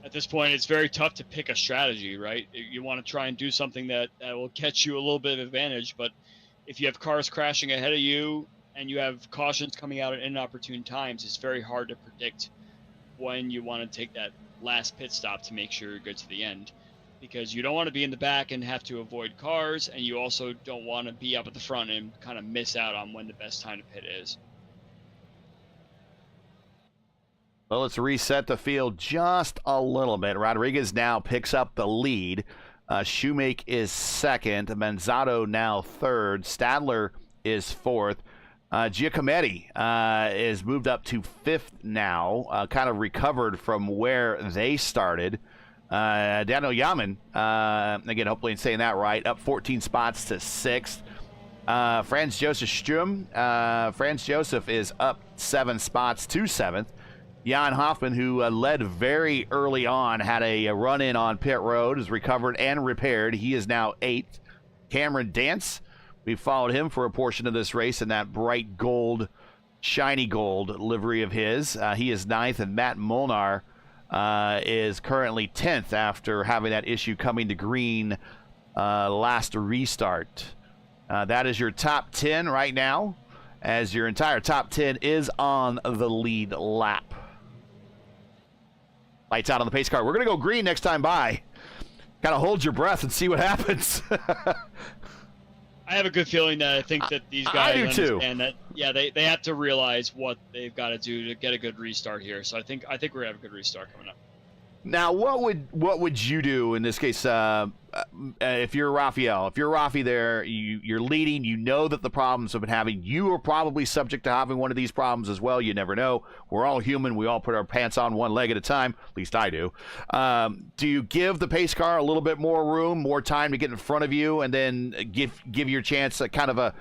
at this point, it's very tough to pick a strategy, right? You want to try and do something that will get you a little bit of advantage, but if you have cars crashing ahead of you and you have cautions coming out at inopportune times, it's very hard to predict when you want to take that last pit stop to make sure you're good to the end, because you don't want to be in the back and have to avoid cars, and you also don't want to be up at the front and kind of miss out on when the best time to pit is. Well, let's reset the field just a little bit. Rodriguez now picks up the lead. Shoemake is second. Manzato now third. Stadler is fourth. Giacometti is moved up to fifth now, kind of recovered from where they started. Daniel Yaman, again, hopefully I'm saying that right, up 14 spots to sixth. Franz Josef Sturm, Franz Josef is up 7 spots to seventh. Jan Hoffman, who led very early on, had a run-in on pit road, is recovered and repaired. He is now 8th. Cameron Dance, we followed him for a portion of this race in that bright gold, shiny gold livery of his. He is 9th, and Matt Molnar is currently 10th after having that issue coming to green last restart. That is your top 10 right now, as your entire top 10 is on the lead lap. Lights out on the pace car. We're going to go green next time by. Kind of hold your breath and see what happens. I have a good feeling that I think that these guys understand too. that, yeah, they have to realize what they've got to do to get a good restart here. So I think we're going to have a good restart coming up. Now, what would you do in this case if you're Raphael? If you're Rafi there, you're leading, you know that the problems have been having. You are probably subject to having one of these problems as well. You never know. We're all human. We all put our pants on one leg at a time. At least I do. Do you give the pace car a little bit more room, more time to get in front of you, and then give your chance a kind of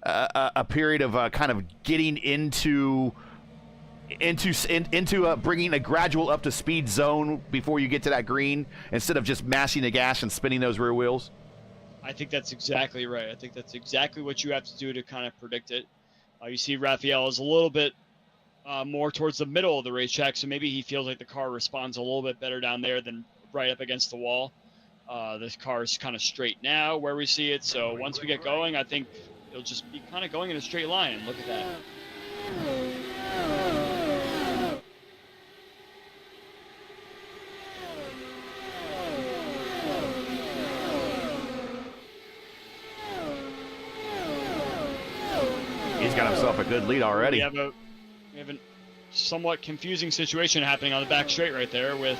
a period of kind of getting into bringing a gradual up to speed zone before you get to that green, instead of just mashing the gas and spinning those rear wheels? I think that's exactly right. I think that's exactly what you have to do to kind of predict it. You see Raphael is a little bit more towards the middle of the racetrack, so maybe he feels like the car responds a little bit better down there than right up against the wall. This car is kind of straight now where we see it, so once we get going, I think it'll just be kind of going in a straight line, and look at that. He's got himself a good lead already. We have a somewhat confusing situation happening on the back straight right there with,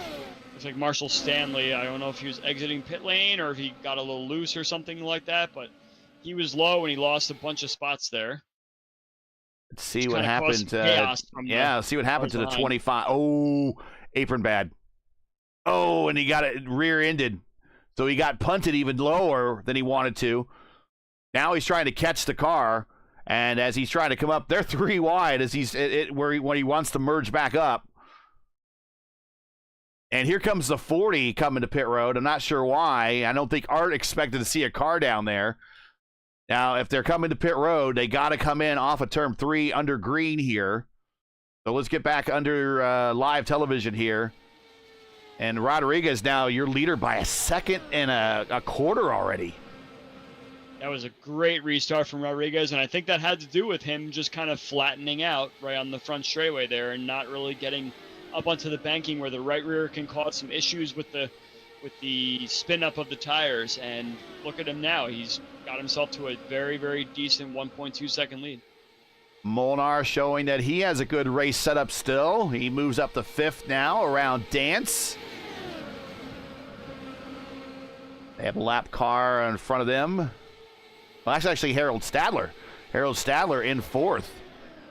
looks like Marshall Stanley. I don't know if he was exiting pit lane or if he got a little loose or something like that, but he was low and he lost a bunch of spots there. Let's see what happened. Let's see what happened to the 25. Oh, apron bad. Oh, and he got it rear-ended. So he got punted even lower than he wanted to. Now he's trying to catch the car. And as he's trying to come up, they're 3 wide as when he wants to merge back up. And here comes the 40 coming to pit road. I'm not sure why. I don't think Art expected to see a car down there. Now, if they're coming to pit road, they got to come in off of turn 3 under green here. So let's get back under live television here. And Rodriguez now your leader by a second and a quarter already. That was a great restart from Rodriguez, and I think that had to do with him just kind of flattening out right on the front straightaway there and not really getting up onto the banking where the right rear can cause some issues with the spin up of the tires. And look at him now. He's got himself to a very, very decent 1.2 second lead. Molnar showing that he has a good race setup still. He moves up to 5th now around Dance. They have a lap car in front of them. Well, that's actually Harold Stadler. Harold Stadler in 4th.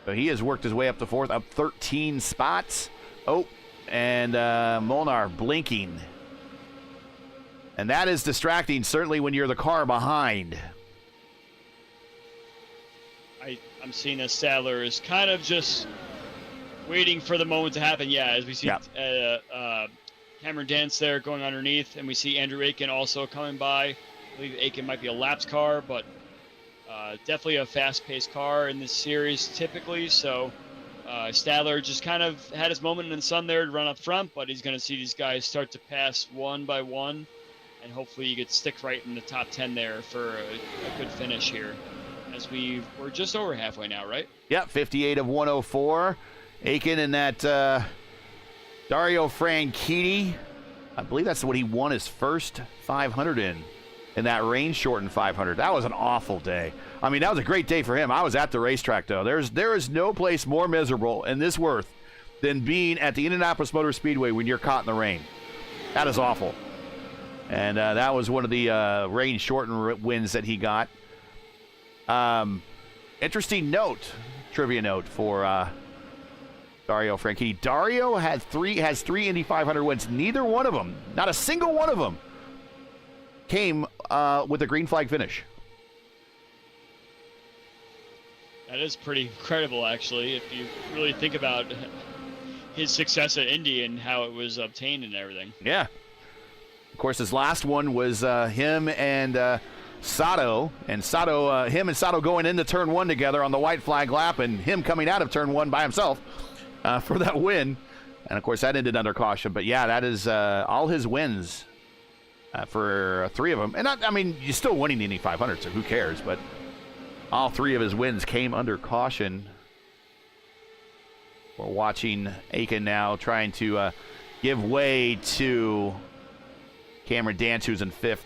So he has worked his way up to 4th, up 13 spots. Oh, and Molnar blinking. And that is distracting, certainly when you're the car behind. I'm seeing that Stadler is kind of just waiting for the moment to happen. Yeah, as we see Cameron Dance there going underneath, and we see Andrew Aiken also coming by. I believe Aiken might be a laps car, but definitely a fast-paced car in this series typically. So Stadler just kind of had his moment in the sun there to run up front, but he's going to see these guys start to pass one by one, and hopefully you could stick right in the top 10 there for a good finish here, as we're just over halfway now, right? Yep, 58 of 104. Aiken and that Dario Franchitti. I believe that's what he won his first 500 in that rain-shortened 500. That was an awful day. I mean, that was a great day for him. I was at the racetrack, though. There is no place more miserable in this worth than being at the Indianapolis Motor Speedway when you're caught in the rain. That is awful. And that was one of the rain-shortened wins that he got. Interesting note, trivia note for Dario Franchitti. Dario has three Indy 500 wins. Neither one of them, not a single one of them, came with a green flag finish. That is pretty incredible, actually, if you really think about his success at Indy and how it was obtained and everything. Yeah. Of course, his last one was him and Sato. And Sato, him and Sato going into turn one together on the white flag lap, and him coming out of turn one by himself for that win. And, of course, that ended under caution. But, yeah, that is all his wins for three of them. And, I mean, you're still winning the Indy 500, so who cares? But all three of his wins came under caution. We're watching Aiken now trying to give way to Cameron Dance, who's in fifth.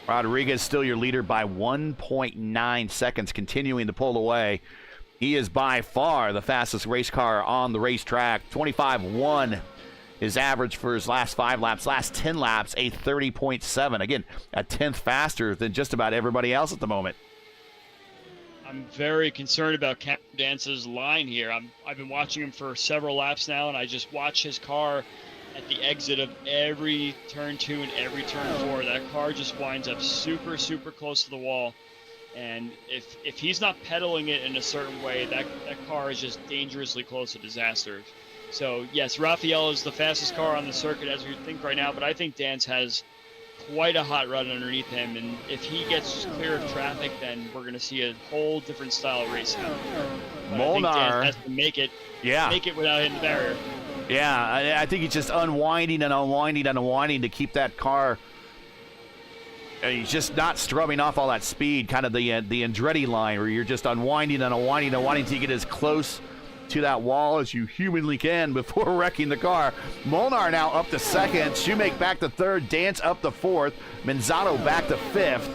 Rodriguez still your leader by 1.9 seconds, continuing to pull away. He is by far the fastest race car on the racetrack. 25.1 his average for his last 5 laps. Last 10 laps, a 30.7. Again, a tenth faster than just about everybody else at the moment. I'm very concerned about Cameron Dance's line here. I've been watching him for several laps now, and I just watch his car at the exit of every turn 2 and every turn 4. That car just winds up super, super close to the wall. And if he's not pedaling it in a certain way, that car is just dangerously close to disaster. So, yes, Raphael is the fastest car on the circuit as we think right now, but I think Dance has quite a hot run underneath him, and if he gets clear of traffic, then we're going to see a whole different style of racing. Molnar I think Dance has to make it without hitting the barrier. Yeah, I think he's just unwinding and unwinding and unwinding to keep that car. He's just not strumming off all that speed, kind of the Andretti line, where you're just unwinding and unwinding and unwinding until you get as close to that wall as you humanly can before wrecking the car. Molnar now up to second, Shoemake back to third, Dance up to fourth, Manzato back to fifth.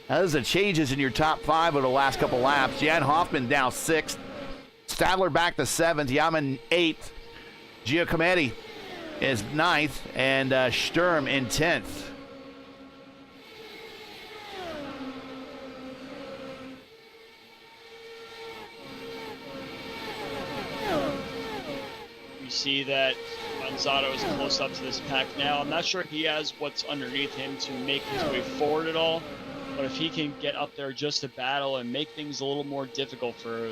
Those are the changes in your top 5 over the last couple laps. Jan Hoffman now sixth, Stadler back to seventh, Yaman eighth, Giacometti is ninth, and Sturm in 10th. See that Manzato is close up to this pack now. I'm not sure if he has what's underneath him to make his way forward at all, but if he can get up there just to battle and make things a little more difficult for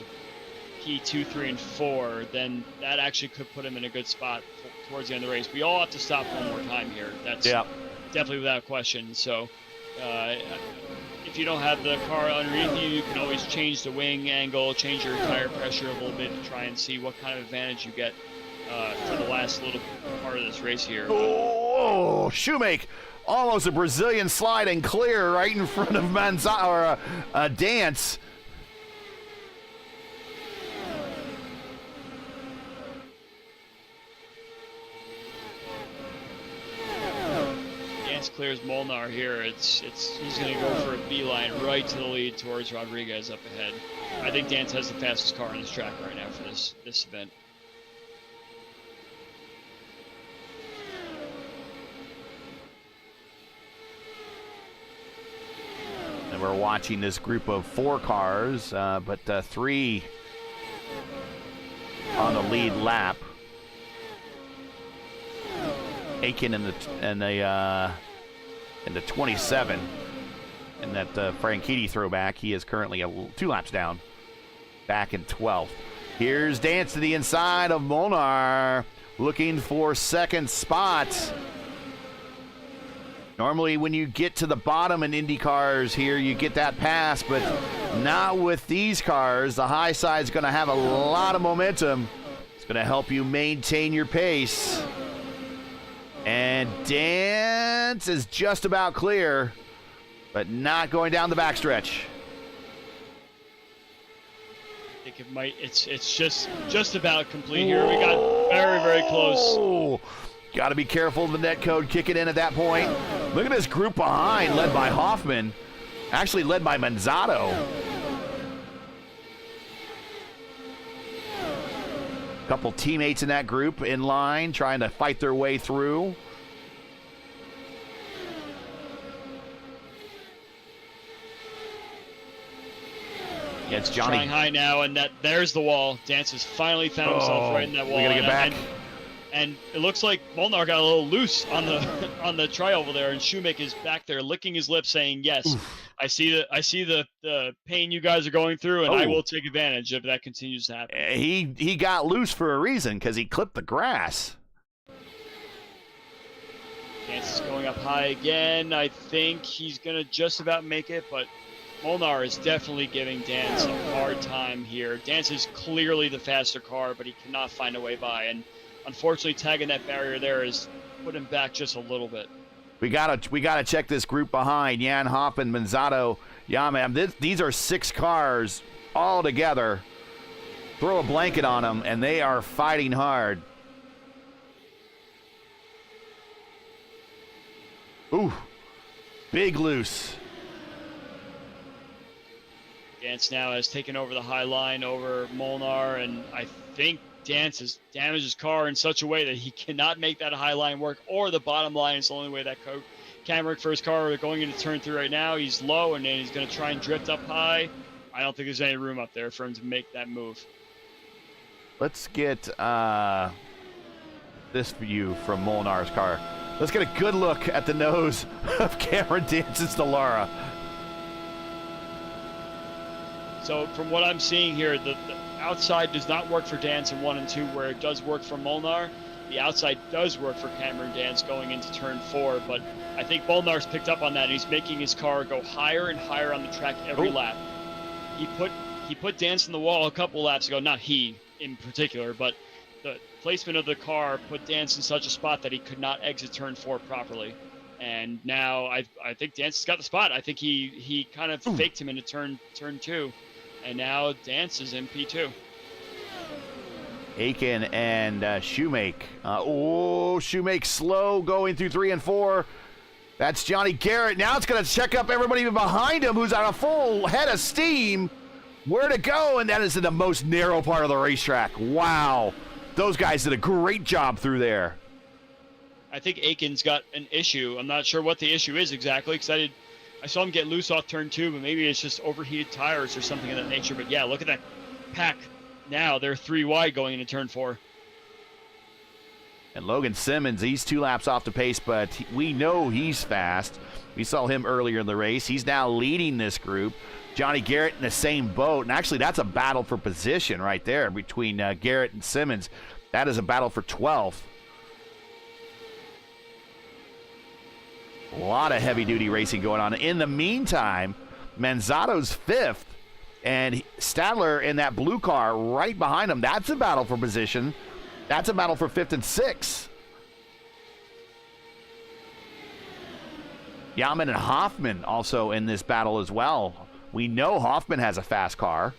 P2, 3, and 4, then that actually could put him in a good spot towards the end of the race. We all have to stop one more time here. That's definitely without question. So if you don't have the car underneath you, you can always change the wing angle, change your tire pressure a little bit to try and see what kind of advantage you get for the last little part of this race here. Oh, Shoemake, almost a Brazilian slide and clear right in front of Manzato, or Dance. Dance clears Molnar here. He's going to go for a beeline right to the lead towards Rodriguez up ahead. I think Dance has the fastest car on this track right now for this event. And we're watching this group of 4 cars, but 3 on the lead lap. Aiken in the 27, and that Franchitti throwback. He is currently 2 laps down, back in 12th. Here's Dance to the inside of Molnar, looking for second spot. Normally when you get to the bottom in Indy cars here, you get that pass, but Not with these cars. The high side's going to have a lot of momentum. It's going to help you maintain your pace. And Dance is just about clear, but not going down the backstretch. I think it might. It's just about complete here. We got very, very close. Got to be careful of the net code kicking in at that point. Look at this group behind, led by Hoffman. Actually led by Manzato. Couple teammates in that group in line, trying to fight their way through. Yeah, it's Johnny. Trying high now, and there's the wall. Dance has finally found himself right in that wall. We gotta get back. And it looks like Molnar got a little loose on the on the tri-oval there, and Shoemaker is back there licking his lips, saying, "Yes, Oof. I see the pain you guys are going through, and I will take advantage if that continues to happen." He got loose for a reason, because he clipped the grass. Dance is going up high again. I think he's gonna just about make it, but Molnar is definitely giving Dance a hard time here. Dance is clearly the faster car, but he cannot find a way by, and unfortunately, tagging that barrier there is put him back just a little bit. We gotta check this group behind. Jan Hoppen, Manzato, Yaman. These are 6 cars all together. Throw a blanket on them, and they are fighting hard. Ooh, big loose. Dance now has taken over the high line over Molnar, and I think Dance has damaged his car in such a way that he cannot make that high line work, or the bottom line is the only way that can work for his car. Going into turn 3 right now. He's low, and then he's going to try and drift up high. I don't think there's any room up there for him to make that move. Let's get this view from Molnar's car. Let's get a good look at the nose of Cameron Dance's Dallara. So from what I'm seeing here, the outside does not work for Dance in 1 and 2, where it does work for Molnar. The outside does work for Cameron Dance going into turn 4, but I think Molnar's picked up on that, and he's making his car go higher and higher on the track every lap. He put Dance in the wall a couple laps ago, not he in particular, but the placement of the car put Dance in such a spot that he could not exit turn 4 properly. And now I think Dance has got the spot. I think he kind of faked him into turn 2. And now Dance is in P2. Aiken and Shoemake. Shoemake slow going through 3 and 4. That's Johnny Garrett. Now it's going to check up everybody even behind him who's on a full head of steam. Where to go? And that is in the most narrow part of the racetrack. Wow. Those guys did a great job through there. I think Aiken's got an issue. I'm not sure what the issue is exactly, because I saw him get loose off turn 2, but maybe it's just overheated tires or something of that nature. But yeah, look at that pack. Now they're 3 wide going into turn 4. And Logan Simmons, he's 2 laps off the pace, but we know he's fast. We saw him earlier in the race. He's now leading this group. Johnny Garrett in the same boat. And actually, that's a battle for position right there between Garrett and Simmons. That is a battle for 12th. A lot of heavy-duty racing going on. In the meantime, Manzato's 5th, and Stadler in that blue car right behind him. That's a battle for position. That's a battle for 5th and 6th. Yaman and Hoffman also in this battle as well. We know Hoffman has a fast car.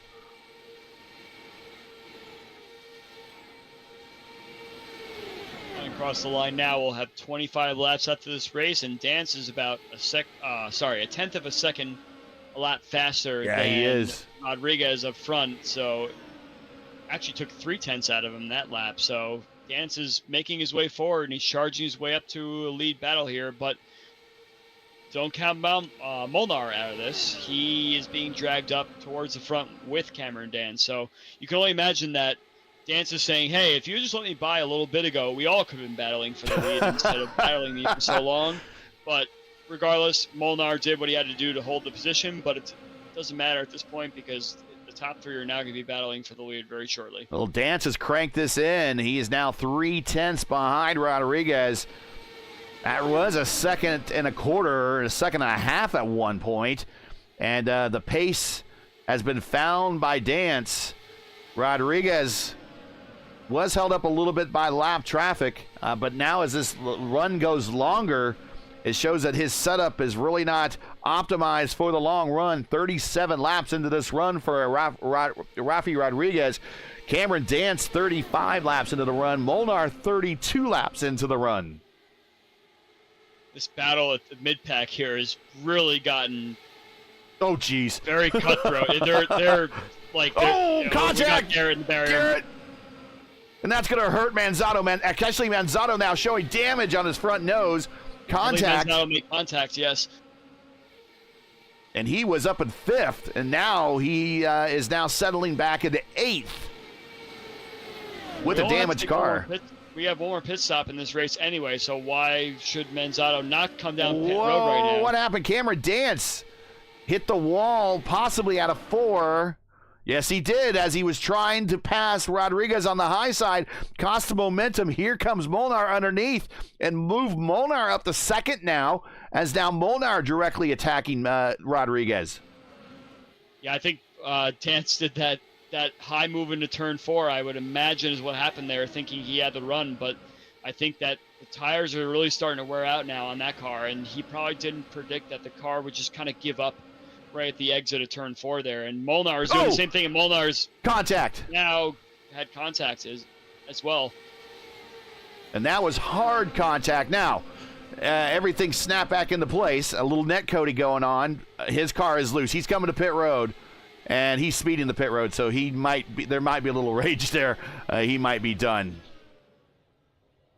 Across the line now, we'll have 25 laps after this race, and Dance is about a tenth of a second a lap faster than he is. Rodriguez up front. So actually took 3/10 out of him that lap. So Dance is making his way forward, and he's charging his way up to a lead battle here. But don't count Molnar out of this. He is being dragged up towards the front with Cameron Dance. So you can only imagine that Dance is saying, hey, if you just let me by a little bit ago, we all could have been battling for the lead instead of battling me for so long. But regardless, Molnar did what he had to do to hold the position, but it doesn't matter at this point because the top 3 are now going to be battling for the lead very shortly. Well, Dance has cranked this in. He is now 3/10 behind Rodriguez. That was a 1.25 seconds, a 1.5 seconds at one point. And the pace has been found by Dance. Rodriguez was held up a little bit by lap traffic, but now as this run goes longer, it shows that his setup is really not optimized for the long run. 37 laps into this run for Rafi Rodriguez. Cameron Dance 35 laps into the run. Molnar 32 laps into the run. This battle at the mid-pack here has really gotten very cutthroat. they're like, contact! We got Garrett in the barrier. Garrett! And that's going to hurt Manzano, man. Actually, Manzano now showing damage on his front nose. Contact. Manzano made contact, yes. And he was up in 5th, and now he is now settling back into 8th with a damaged car. We have one more pit stop in this race anyway, so why should Manzano not come down pit Whoa, road right now? what happened? Cameron Dance hit the wall, possibly out of 4. Yes, he did, as he was trying to pass Rodriguez on the high side. Cost him momentum. Here comes Molnar underneath and move Molnar up to 2nd now, as now Molnar directly attacking Rodriguez. Yeah, I think Dance did that high move into turn 4, I would imagine, is what happened there, thinking he had the run. But I think that the tires are really starting to wear out now on that car, and he probably didn't predict that the car would just kind of give up right at the exit of turn 4 there. And Molnar is doing the same thing, and Molnar's contact now had contact as well. And that was hard contact. Now, everything snapped back into place. A little net coating going on. His car is loose. He's coming to pit road, and he's speeding the pit road, so there might be a little rage there. He might be done.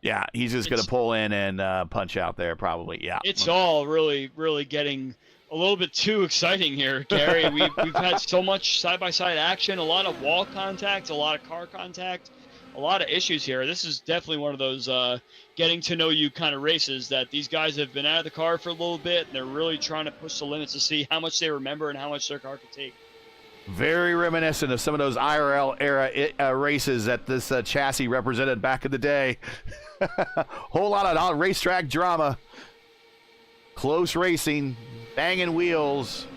Yeah, he's just going to pull in and punch out there probably. Yeah. It's all really, really getting a little bit too exciting here, Gary. We've had so much side-by-side action, a lot of wall contact, a lot of car contact, a lot of issues here. This is definitely one of those getting to know you kind of races that these guys have been out of the car for a little bit, and they're really trying to push the limits to see how much they remember and how much their car can take. Very reminiscent of some of those IRL era races that this chassis represented back in the day. Whole lot of racetrack drama. Close racing, banging wheels.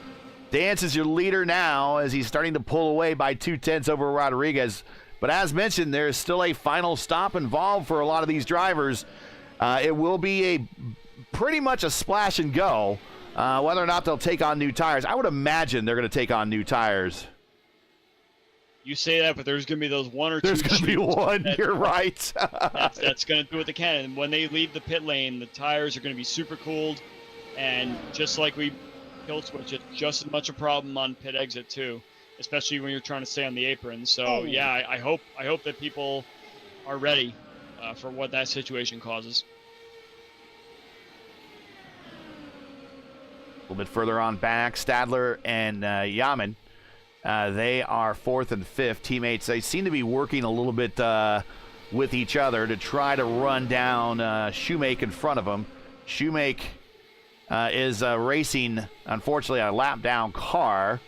Dance is your leader now as he's starting to pull away by 2/10 over Rodriguez. But as mentioned, there is still a final stop involved for a lot of these drivers. It will be pretty much a splash and go. Whether or not they'll take on new tires. I would imagine they're going to take on new tires. You say that, but there's going to be those one or two. There's going to be one. You're right. that's going to do what they can. And when they leave the pit lane, the tires are going to be super cooled. And just like we kill switch, it's just as much a problem on pit exit too, especially when you're trying to stay on the apron. So yeah, I hope that people are ready for what that situation causes. A little bit further on back, Stadler and Yaman. They are 4th and 5th teammates. They seem to be working a little bit with each other to try to run down Shoemake in front of them. Shoemake is racing, unfortunately, a lap-down car.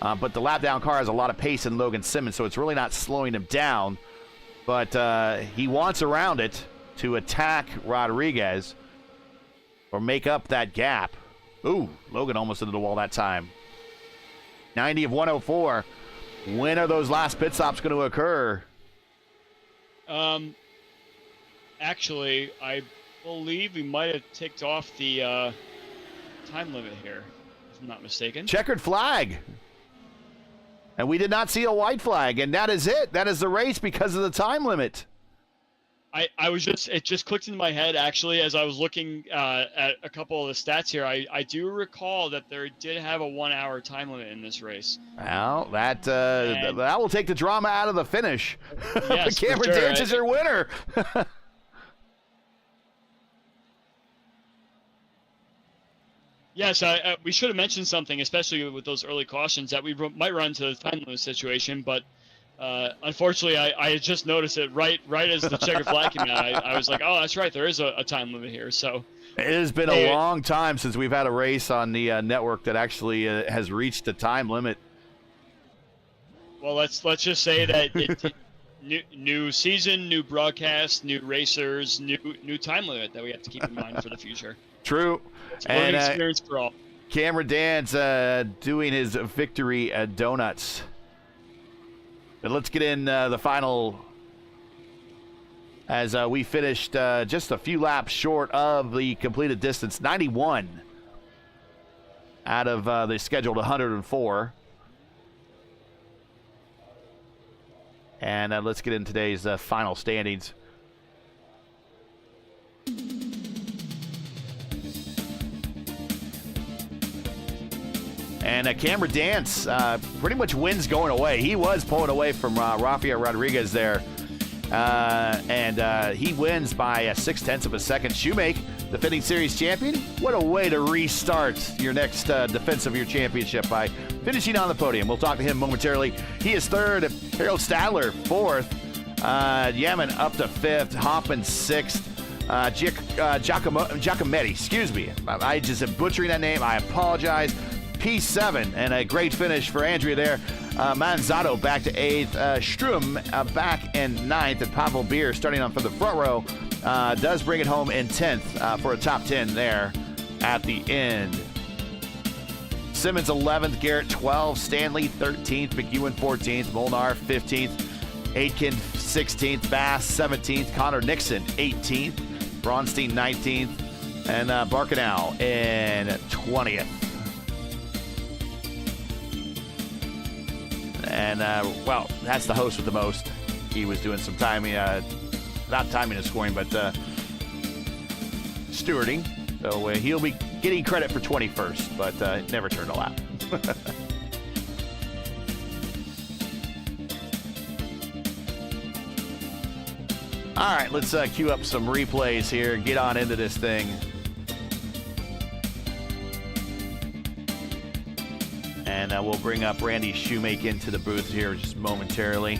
But the lap-down car has a lot of pace in Logan Simmons, so it's really not slowing him down. But he wants around it to attack Rodriguez or make up that gap. Ooh, Logan almost into the wall that time. 90 of 104. When are those last pit stops going to occur? Actually, I believe we might have ticked off the time limit here, if I'm not mistaken. Checkered flag. And we did not see a white flag, and that is it. That is the race because of the time limit. It just clicked into my head, actually, as I was looking at a couple of the stats here. I do recall that there did have a 1 hour time limit in this race. Well, that will take the drama out of the finish. Yes, Cameron Dance is your winner. Yes, we should have mentioned something, especially with those early cautions, that we might run into the time limit situation, but unfortunately, I had just noticed it right as the checker flag came out. I was like, oh, that's right, there is a time limit here. So it has been a long time since we've had a race on the network that actually has reached the time limit. Well, let's just say that new season, new broadcast, new racers, new time limit that we have to keep in mind for the future. True. It's a learning experience for all. Camera Dan's doing his victory donuts. But let's get in the final as we finished just a few laps short of the completed distance, 91 out of the scheduled 104. And let's get in today's final standings. And Cameron Dance pretty much wins going away. He was pulling away from Rafael Rodriguez there. And he wins by 0.6 of a second. Shoemake, defending series champion. What a way to restart your next defense of your championship by finishing on the podium. We'll talk to him momentarily. He is third. Harold Stadler, fourth. Yemen up to fifth. Hoffman, sixth. Giacometti, excuse me. I just am butchering that name. I apologize. P7, and a great finish for Andrea there. Manzato back to eighth. Strum back in ninth. And Pavel Beer starting on from the front row does bring it home in 10th for a top 10 there at the end. Simmons 11th, Garrett 12th, Stanley 13th, McEwen 14th, Molnar 15th, Aitken 16th, Bass 17th, Connor Nixon 18th, Braunstein 19th, and Barkanau in 20th. And, well, that's the host with the most. He was doing some timing, not timing and scoring, but stewarding. So he'll be getting credit for 21st, but never turned a lap. All right, let's queue up some replays here and get on into this thing. And we'll bring up Randy Shoemake into the booth here just momentarily.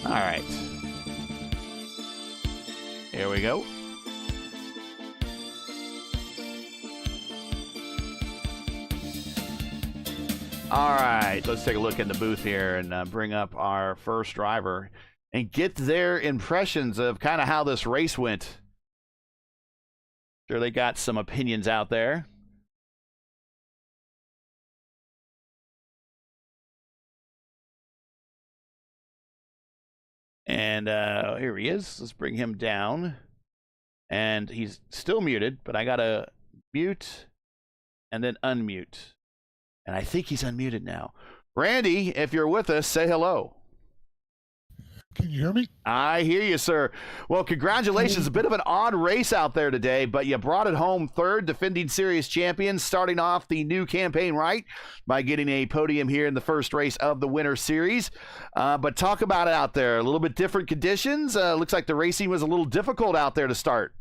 All right. Here we go. All right, let's take a look in the booth here and bring up our first driver and get their impressions of kind of how this race went. Sure, they got some opinions out there. And here he is. Let's bring him down. And he's still muted, but I got to mute and then unmute. And I think he's unmuted now. Randy, if you're with us, say hello. Can you hear me? I hear you, sir. Well, congratulations. A bit of an odd race out there today, but you brought it home third, defending series champion, starting off the new campaign right by getting a podium here in the first race of the Winter Series. But talk about it out there. A little bit different conditions. Looks like the racing was a little difficult out there to start.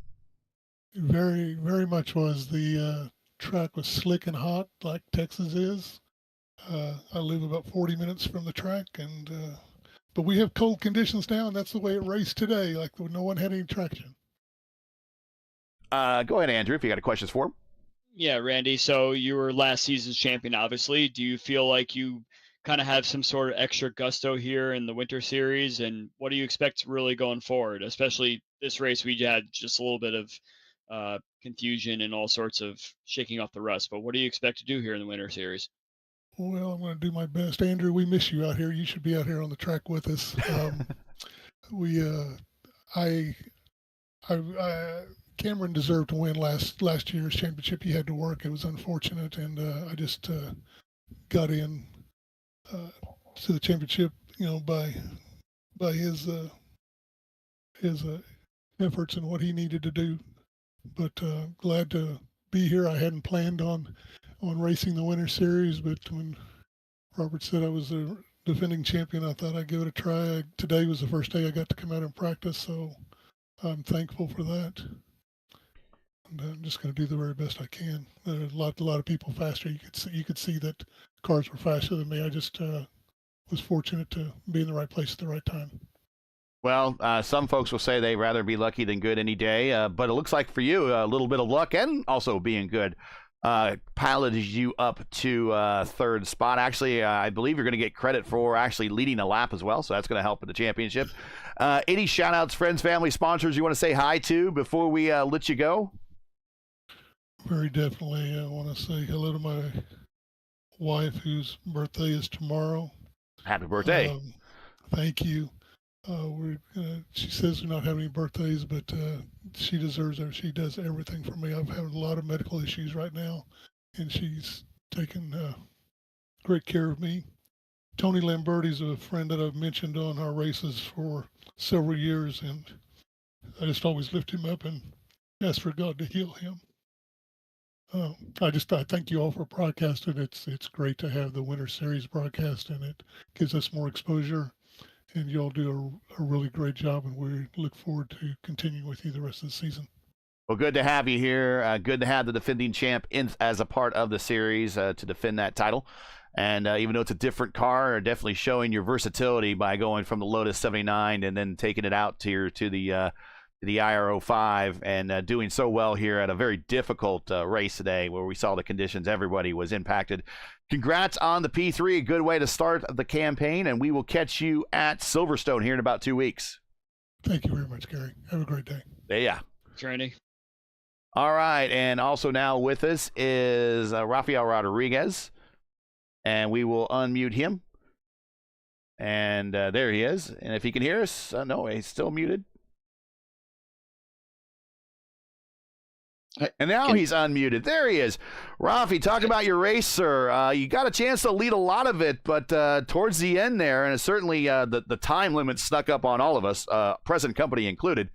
Very, very much was. The track was slick and hot like Texas is. I live about 40 minutes from the track, and but we have cold conditions now, and that's the way it raced today. Like no one had any traction. Go ahead, Andrew, if you got any questions for him. Yeah, Randy. So you were last season's champion, obviously. Do you feel like you kind of have some sort of extra gusto here in the Winter Series? And what do you expect really going forward? Especially this race, we had just a little bit of confusion and all sorts of shaking off the rust. But what do you expect to do here in the Winter Series? Well, I'm going to do my best. Andrew, we miss you out here. You should be out here on the track with us. Cameron deserved to win last year's championship. He had to work. It was unfortunate, and I just got in to the championship, by his efforts and what he needed to do. But glad to be here. I hadn't planned on racing the Winter Series, but when Robert said I was a defending champion, I thought I'd give it a try. Today was the first day I got to come out and practice, so I'm thankful for that. And I'm just going to do the very best I can. There are a lot of people faster. You could see that cars were faster than me. I just was fortunate to be in the right place at the right time. Well, some folks will say they'd rather be lucky than good any day, but it looks like for you, a little bit of luck and also being good piloted you up to third spot. Actually, I believe you're going to get credit for actually leading a lap as well, so that's going to help with the championship. Any shout-outs, friends, family, sponsors you want to say hi to before we let you go? Very definitely. I want to say hello to my wife, whose birthday is tomorrow. Happy birthday. Thank you. She says we're not having any birthdays, but she deserves it. She does everything for me. I've had a lot of medical issues right now, and she's taken great care of me. Tony Lamberti's a friend that I've mentioned on our races for several years, and I just always lift him up and ask for God to heal him. I thank you all for broadcasting. It's great to have the Winter Series broadcast, and it gives us more exposure. And you all do a really great job, and we look forward to continuing with you the rest of the season. Well, good to have you here. Good to have the defending champ as a part of the series to defend that title. And even though it's a different car, definitely showing your versatility by going from the Lotus 79 and then taking it out to the IR05 and doing so well here at a very difficult race today where we saw the conditions. Everybody was impacted. Congrats on the P3. A good way to start the campaign, and we will catch you at Silverstone here in about 2 weeks. Thank you very much, Gary. Have a great day. Yeah. Randy. All right, and also now with us is Rafael Rodriguez, and we will unmute him. And there he is. And if he can hear us, no, he's still muted. And now he's unmuted. There he is. Rafi, talk about your race, sir. You got a chance to lead a lot of it, but towards the end there, and certainly the time limit snuck up on all of us, present company included.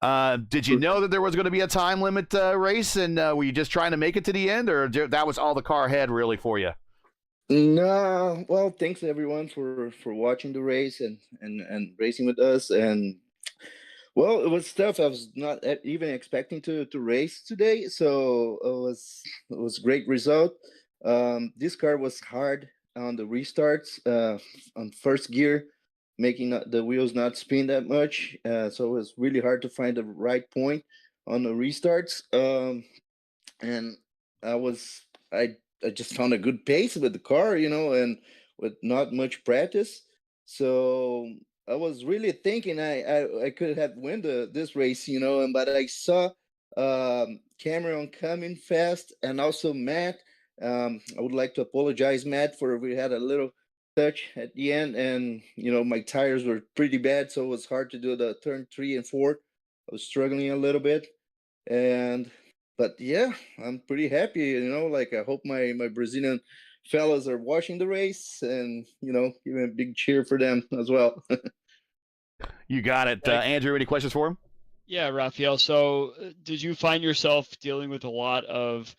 Did you know that there was going to be a time limit race, and were you just trying to make it to the end, or that was all the car had really for you? No, well, thanks everyone for watching the race and racing with us. And well, it was tough. I was not even expecting to race today, so it was a great result. This car was hard on the restarts, on first gear, making the wheels not spin that much. So it was really hard to find the right point on the restarts. And I just found a good pace with the car, and with not much practice. So I was really thinking I could have won this race, but I saw Cameron coming fast, and also Matt. I would like to apologize, Matt, for we had a little touch at the end, and my tires were pretty bad, so it was hard to do the turn 3 and 4. I was struggling a little bit, but yeah, I'm pretty happy. I hope my Brazilian fellas are watching the race, and giving a big cheer for them as well. You got it. Andrew, any questions for him? Yeah, Rafael. So did you find yourself dealing with a lot of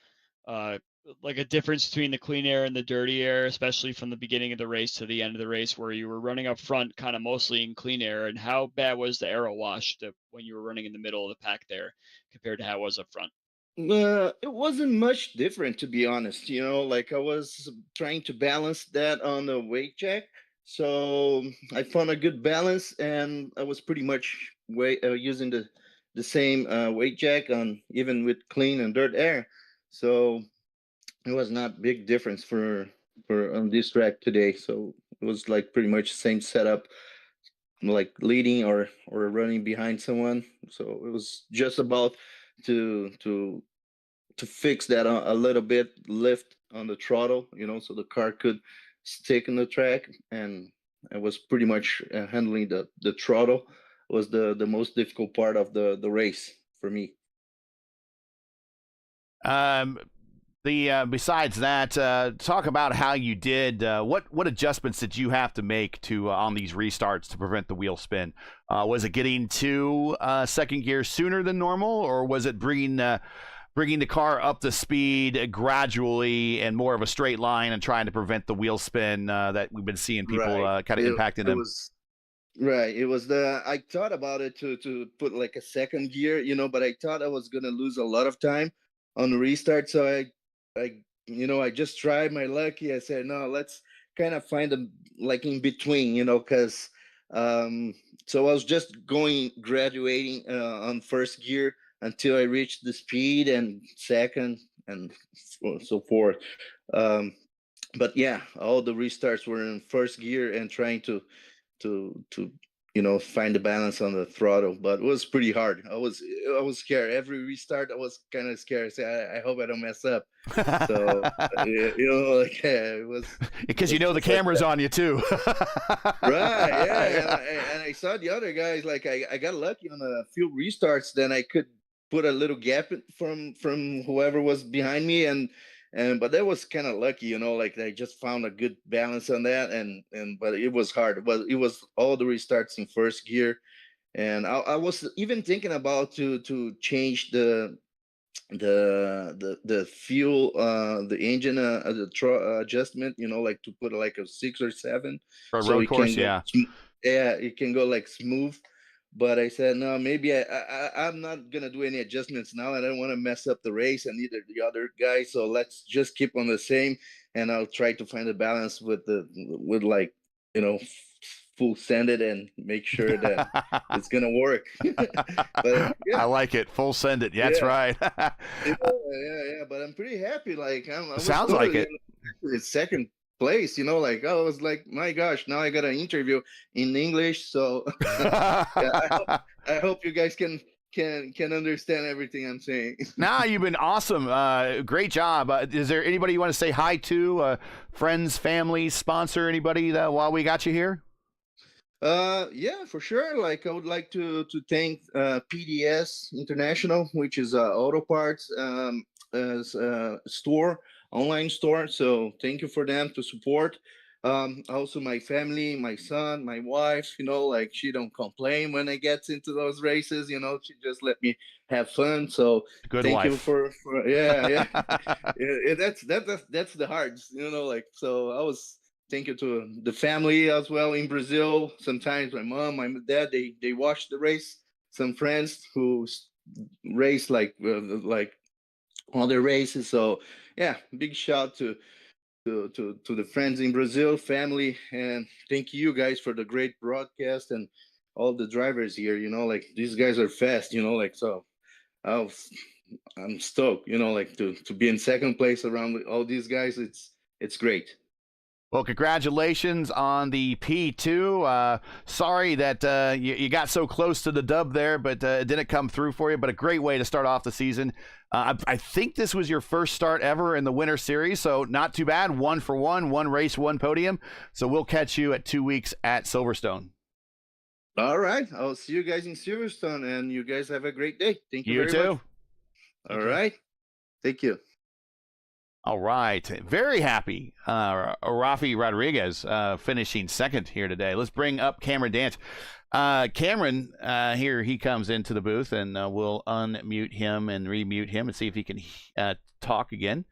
like a difference between the clean air and the dirty air, especially from the beginning of the race to the end of the race, where you were running up front kind of mostly in clean air? And how bad was the aero wash when you were running in the middle of the pack there compared to how it was up front? It wasn't much different, to be honest. I was trying to balance that on the weight check. So I found a good balance, and I was pretty much using the same weight jack on even with clean and dirt air. So it was not big difference for on this track today. So it was like pretty much the same setup, like leading or running behind someone. So it was just about to fix that a little bit, lift on the throttle, so the car could stick in the track. And I was pretty much handling the throttle was the most difficult part of the race for me. Besides that, talk about how you did. What adjustments did you have to make to on these restarts to prevent the wheel spin? Was it getting to second gear sooner than normal, or was it bringing the car up to speed gradually and more of a straight line and trying to prevent the wheel spin that we've been seeing people kind of impacting them? It was I thought about it to put like a second gear, but I thought I was going to lose a lot of time on the restart. So I just tried my lucky. I said, no, let's kind of find them like in between, because so I was just graduating on first gear until I reached the speed and second and so forth. Um, but yeah, all the restarts were in first gear and trying to find the balance on the throttle, but it was pretty hard. I was scared. Every restart I was kind of scared. I said, I hope I don't mess up. So like it was Because you know the camera's on you too. right, yeah. And I saw the other guys, like I got lucky on a few restarts, then I could put a little gap from whoever was behind me, and but that was kind of lucky, like I just found a good balance on that, and but it was hard. But it was all the restarts in first gear, and I was even thinking about to change the fuel, the engine, adjustment, like to put like a 6 or 7, For a so road it course, can go yeah. yeah, it can go like smooth. But I said, no, maybe I'm not gonna do any adjustments now. I don't want to mess up the race and neither the other guy, so let's just keep on the same, and I'll try to find a balance with like, full send it and make sure that it's gonna work. But I yeah, like it. Full send it. That's yeah. right. Yeah. But I'm pretty happy. Like I was Sounds like it. It's second place. Like I was like, my gosh, now I got an interview in English. So yeah, I hope you guys can understand everything I'm saying. Nah, you've been awesome. Great job. Is there anybody you want to say hi to? Friends, family, sponsor, anybody while we got you here? Yeah, for sure. Like I would like to thank PDS International, which is auto parts as store, online store. So thank you for them to support. Also my family, my son, my wife. Like she don't complain when I get into those races. She just let me have fun. So Good thank you wife. for yeah. Yeah, that's the hard. Like so I was. Thank you to the family as well in Brazil. Sometimes my mom, my dad, they watch the race. Some friends who race like other races. So yeah, big shout to the friends in Brazil, family, and thank you guys for the great broadcast and all the drivers here. Like these guys are fast. Like so. I'm stoked. Like to be in second place around all these guys. It's great. Well, congratulations on the P2. Sorry that you got so close to the dub there, but it didn't come through for you. But a great way to start off the season. I think this was your first start ever in the Winter Series, so not too bad. 1 for 1, 1 race, 1 podium. So we'll catch you at 2 weeks at Silverstone. All right. I'll see you guys in Silverstone, and you guys have a great day. Thank you very much. All right. Thank you. All right. Very happy. Rafi Rodriguez finishing second here today. Let's bring up Cameron Dance. Cameron, here he comes into the booth, and we'll unmute him and remute him and see if he can talk again.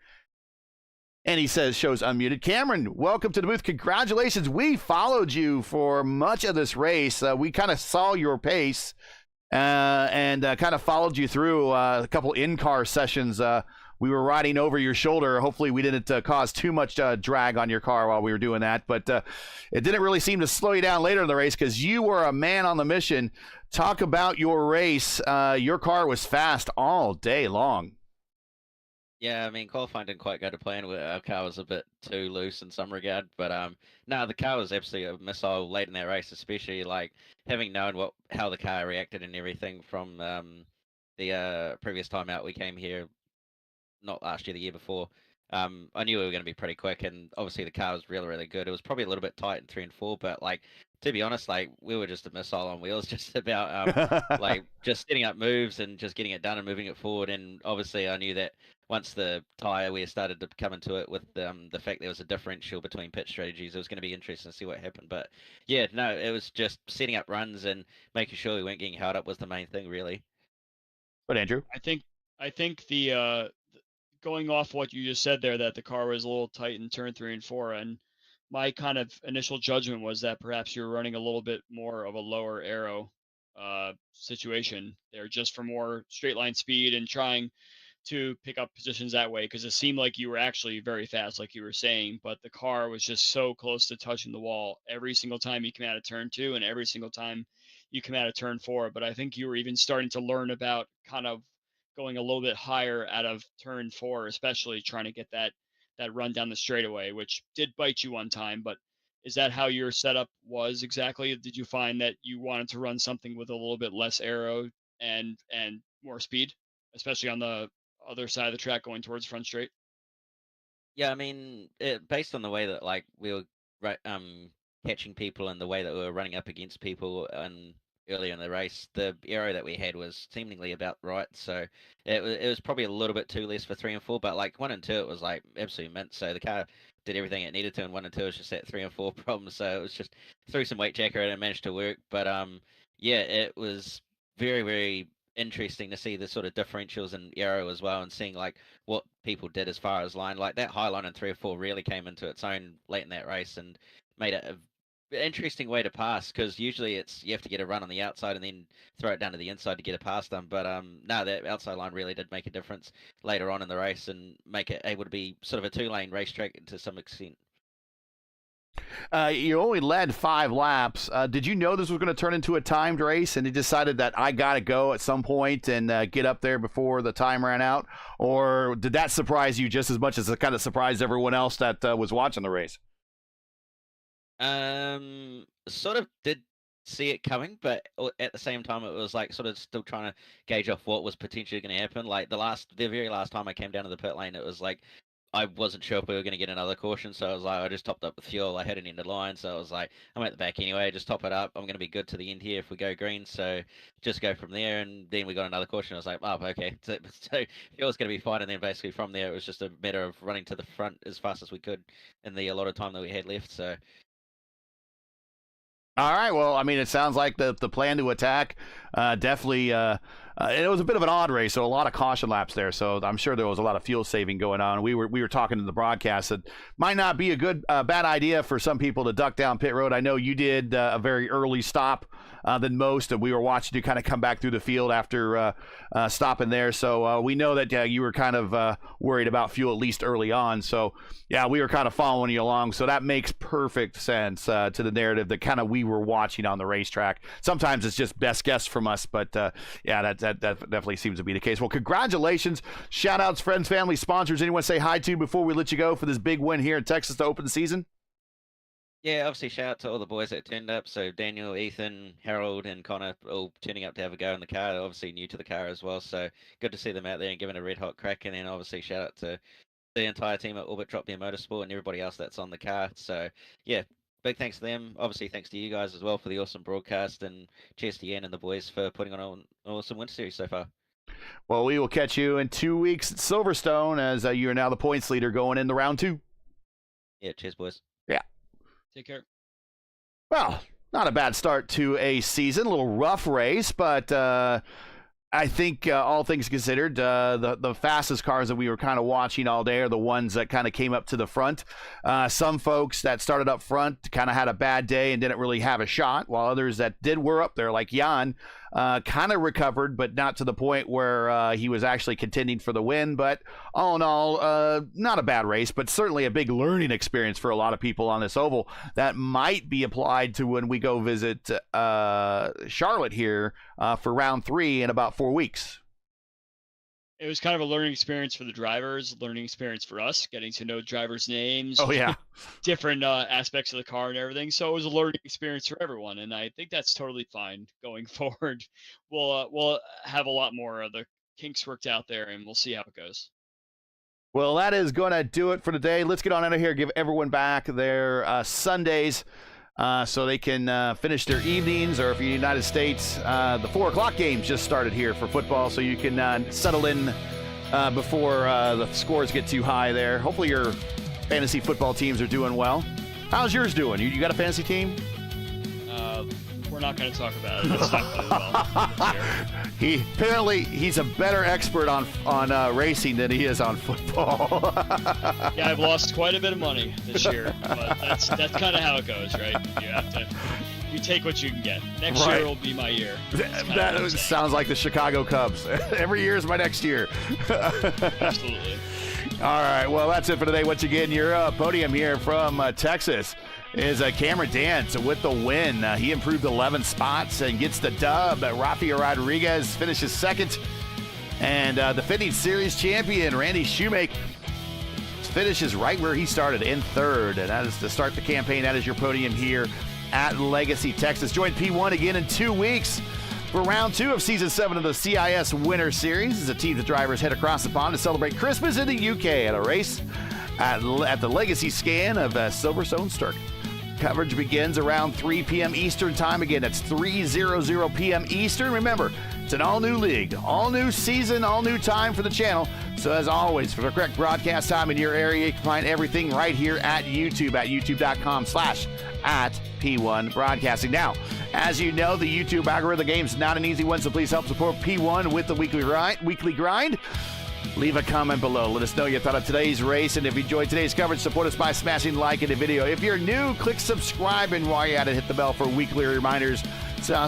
And he shows unmuted. Cameron, welcome to the booth. Congratulations. We followed you for much of this race. We kind of saw your pace and kind of followed you through a couple in-car sessions. We were riding over your shoulder. Hopefully we didn't cause too much drag on your car while we were doing that. But it didn't really seem to slow you down later in the race because you were a man on the mission. Talk about your race. Your car was fast all day long. Yeah, I mean, qualifying didn't quite go to plan. Our car was a bit too loose in some regard, but no, the car was absolutely a missile late in that race, especially like having known how the car reacted and everything from the previous time out we came here, not last year, the year before. I knew we were going to be pretty quick, and obviously the car was really, really good. It was probably a little bit tight in 3 and 4, but like to be honest, like we were just a missile on wheels, just about like just setting up moves and just getting it done and moving it forward. And obviously, I knew that once the tire wear started to come into it with the fact there was a differential between pit strategies, it was going to be interesting to see what happened. But yeah, no, it was just setting up runs and making sure we weren't getting held up was the main thing, really. But Andrew, I think the going off what you just said there, that the car was a little tight in turn 3 and 4, and my kind of initial judgment was that perhaps you were running a little bit more of a lower aero situation there, just for more straight line speed and trying to pick up positions that way, because it seemed like you were actually very fast, like you were saying, but the car was just so close to touching the wall every single time you come out of turn 2 and every single time you come out of turn 4. But I think you were even starting to learn about kind of going a little bit higher out of turn 4, especially trying to get that run down the straightaway, which did bite you one time. But is that how your setup was exactly? Did you find that you wanted to run something with a little bit less aero and more speed, especially on the other side of the track going towards front straight? Yeah, I mean, based on the way that like we were catching people and the way that we were running up against people and earlier in the race, the aero that we had was seemingly about right. So it was probably a little bit too less for 3 and 4, but like 1 and 2 it was like absolutely mint. So the car did everything it needed to, and 1 and 2 was just that 3 and 4 problem. So it was just threw some weight jacker and it managed to work. But yeah, it was very, very interesting to see the sort of differentials in aero as well, and seeing like what people did as far as line. Like that high line in 3 or 4 really came into its own late in that race and made it an interesting way to pass, because usually it's you have to get a run on the outside and then throw it down to the inside to get it past them. But no, that outside line really did make a difference later on in the race and make it able to be sort of a 2-lane racetrack to some extent. You only led 5 laps. Did you know this was going to turn into a timed race, and you decided that I got to go at some point and get up there before the time ran out? Or did that surprise you just as much as it kind of surprised everyone else that was watching the race? Sort of did see it coming, but at the same time, it was like sort of still trying to gauge off what was potentially going to happen. Like the very last time I came down to the pit lane, it was like I wasn't sure if we were going to get another caution, so I was like, I just topped up with fuel. I had an end of line, so I was like, I'm at the back anyway, just top it up. I'm going to be good to the end here if we go green, so just go from there. And then we got another caution. I was like, oh, okay. So fuel's going to be fine. And then basically from there, it was just a matter of running to the front as fast as we could in the allotted time that we had left. So. All right. Well, I mean, it sounds like the plan to attack definitely. It was a bit of an odd race, so a lot of caution laps there. So I'm sure there was a lot of fuel saving going on. We were talking to the broadcast that might not be a bad idea for some people to duck down pit road. I know you did a very early stop than most, and we were watching you kind of come back through the field after stopping there. So we know that you were kind of worried about fuel at least early on. So yeah, we were kind of following you along. So that makes perfect sense to the narrative that kind of we were watching on the racetrack. Sometimes it's just best guess from us, but yeah, that definitely seems to be the case. Well, congratulations. Shout outs, friends, family, sponsors. Anyone say hi to before we let you go for this big win here in Texas to open the season? Yeah, obviously shout out to all the boys that turned up. So Daniel, Ethan, Harold, and Connor all turning up to have a go in the car. They're obviously new to the car as well. So good to see them out there and giving a red hot crack. And then obviously shout out to the entire team at Orbit Drop Beer Motorsport and everybody else that's on the car. So yeah, big thanks to them. Obviously thanks to you guys as well for the awesome broadcast, and cheers to Ian and the boys for putting on an awesome Winter Series so far. Well, we will catch you in 2 weeks at Silverstone as you are now the points leader going into round 2. Yeah, cheers, boys. Yeah. Take care. Well, not a bad start to a season. A little rough race, but I think all things considered, the fastest cars that we were kind of watching all day are the ones that kind of came up to the front. Some folks that started up front kind of had a bad day and didn't really have a shot, while others that were up there, like Gian, kind of recovered, but not to the point where he was actually contending for the win. But all in all, not a bad race, but certainly a big learning experience for a lot of people on this oval that might be applied to when we go visit Charlotte here for round 3 in about 4 weeks. It was kind of a learning experience for the drivers, learning experience for us, getting to know drivers' names. Oh, yeah. Different aspects of the car and everything. So it was a learning experience for everyone, and I think that's totally fine going forward. We'll have a lot more of the kinks worked out there, and we'll see how it goes. Well, that is going to do it for today. Let's get on out of here, give everyone back their Sundays so they can finish their evenings, or if you're in the United States, the 4 o'clock games just started here for football, so you can settle in before the scores get too high there. Hopefully your fantasy football teams are doing well. How's yours doing? You got a fantasy team? We're not going to talk about it. It's not going well this year. He's a better expert on racing than he is on football. Yeah, I've lost quite a bit of money this year, but that's kind of how it goes, right? You have to you take what you can get. Next Right. year will be my year. That's kinda what I'm That saying. sounds like the Chicago Cubs. Every year is my next year. Absolutely. All right, well, that's it for today. Once again, your podium here from Texas is Cameron Dance with the win. He improved 11 spots and gets the dub. Rafael Rodriguez finishes second. And the defending series champion, Randy Shoemake, finishes right where he started in third. And that is to start the campaign. That is your podium here at Legacy, Texas. Join P1 again in 2 weeks for round 2 of season 7 of the CIS Winter Series as the team of drivers head across the pond to celebrate Christmas in the UK at a race at the Legacy Scan of Silverstone Sturk. Coverage begins around 3 p.m. Eastern time. Again, that's 3:00 p.m. Eastern. Remember, it's an all-new league, all-new season, all-new time for the channel. So as always, for the correct broadcast time in your area, you can find everything right here at YouTube at youtube.com/@P1 Broadcasting. Now, as you know, the YouTube algorithm game's not an easy one, so please help support P1 with the weekly grind. Leave a comment below. Let us know you thought of today's race, and if you enjoyed today's coverage, support us by smashing like in the video. If you're new, click subscribe, and while you're at it, hit the bell for weekly reminders so you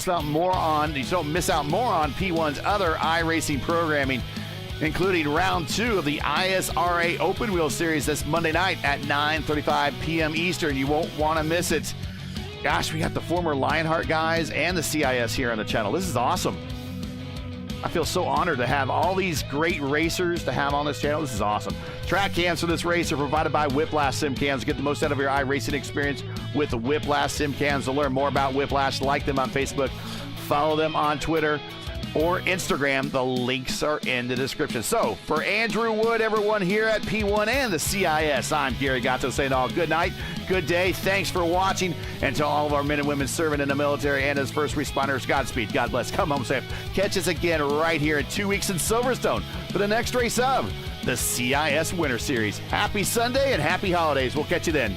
don't miss out more on P1's other iRacing programming, including round 2 of the ISRA Open Wheel Series this Monday night at 9:35 p.m. Eastern. You won't want to miss it. Gosh, we got the former Lionheart guys and the CIS here on the channel. This is awesome. I feel so honored to have all these great racers to have on this channel. This is awesome. Track cams for this race are provided by Whiplash Sim Cams. Get the most out of your iRacing experience with the Whiplash Sim Cams. To learn more about Whiplash, like them on Facebook, follow them on Twitter or Instagram. The links are in the description. So, for Andrew Wood, everyone here at P1 and the CIS, I'm Gary Gatto saying all good night, good day. Thanks for watching. And to all of our men and women serving in the military and as first responders, Godspeed. God bless. Come home safe. Catch us again right here in 2 weeks in Silverstone for the next race of the CIS Winter Series. Happy Sunday and happy holidays. We'll catch you then.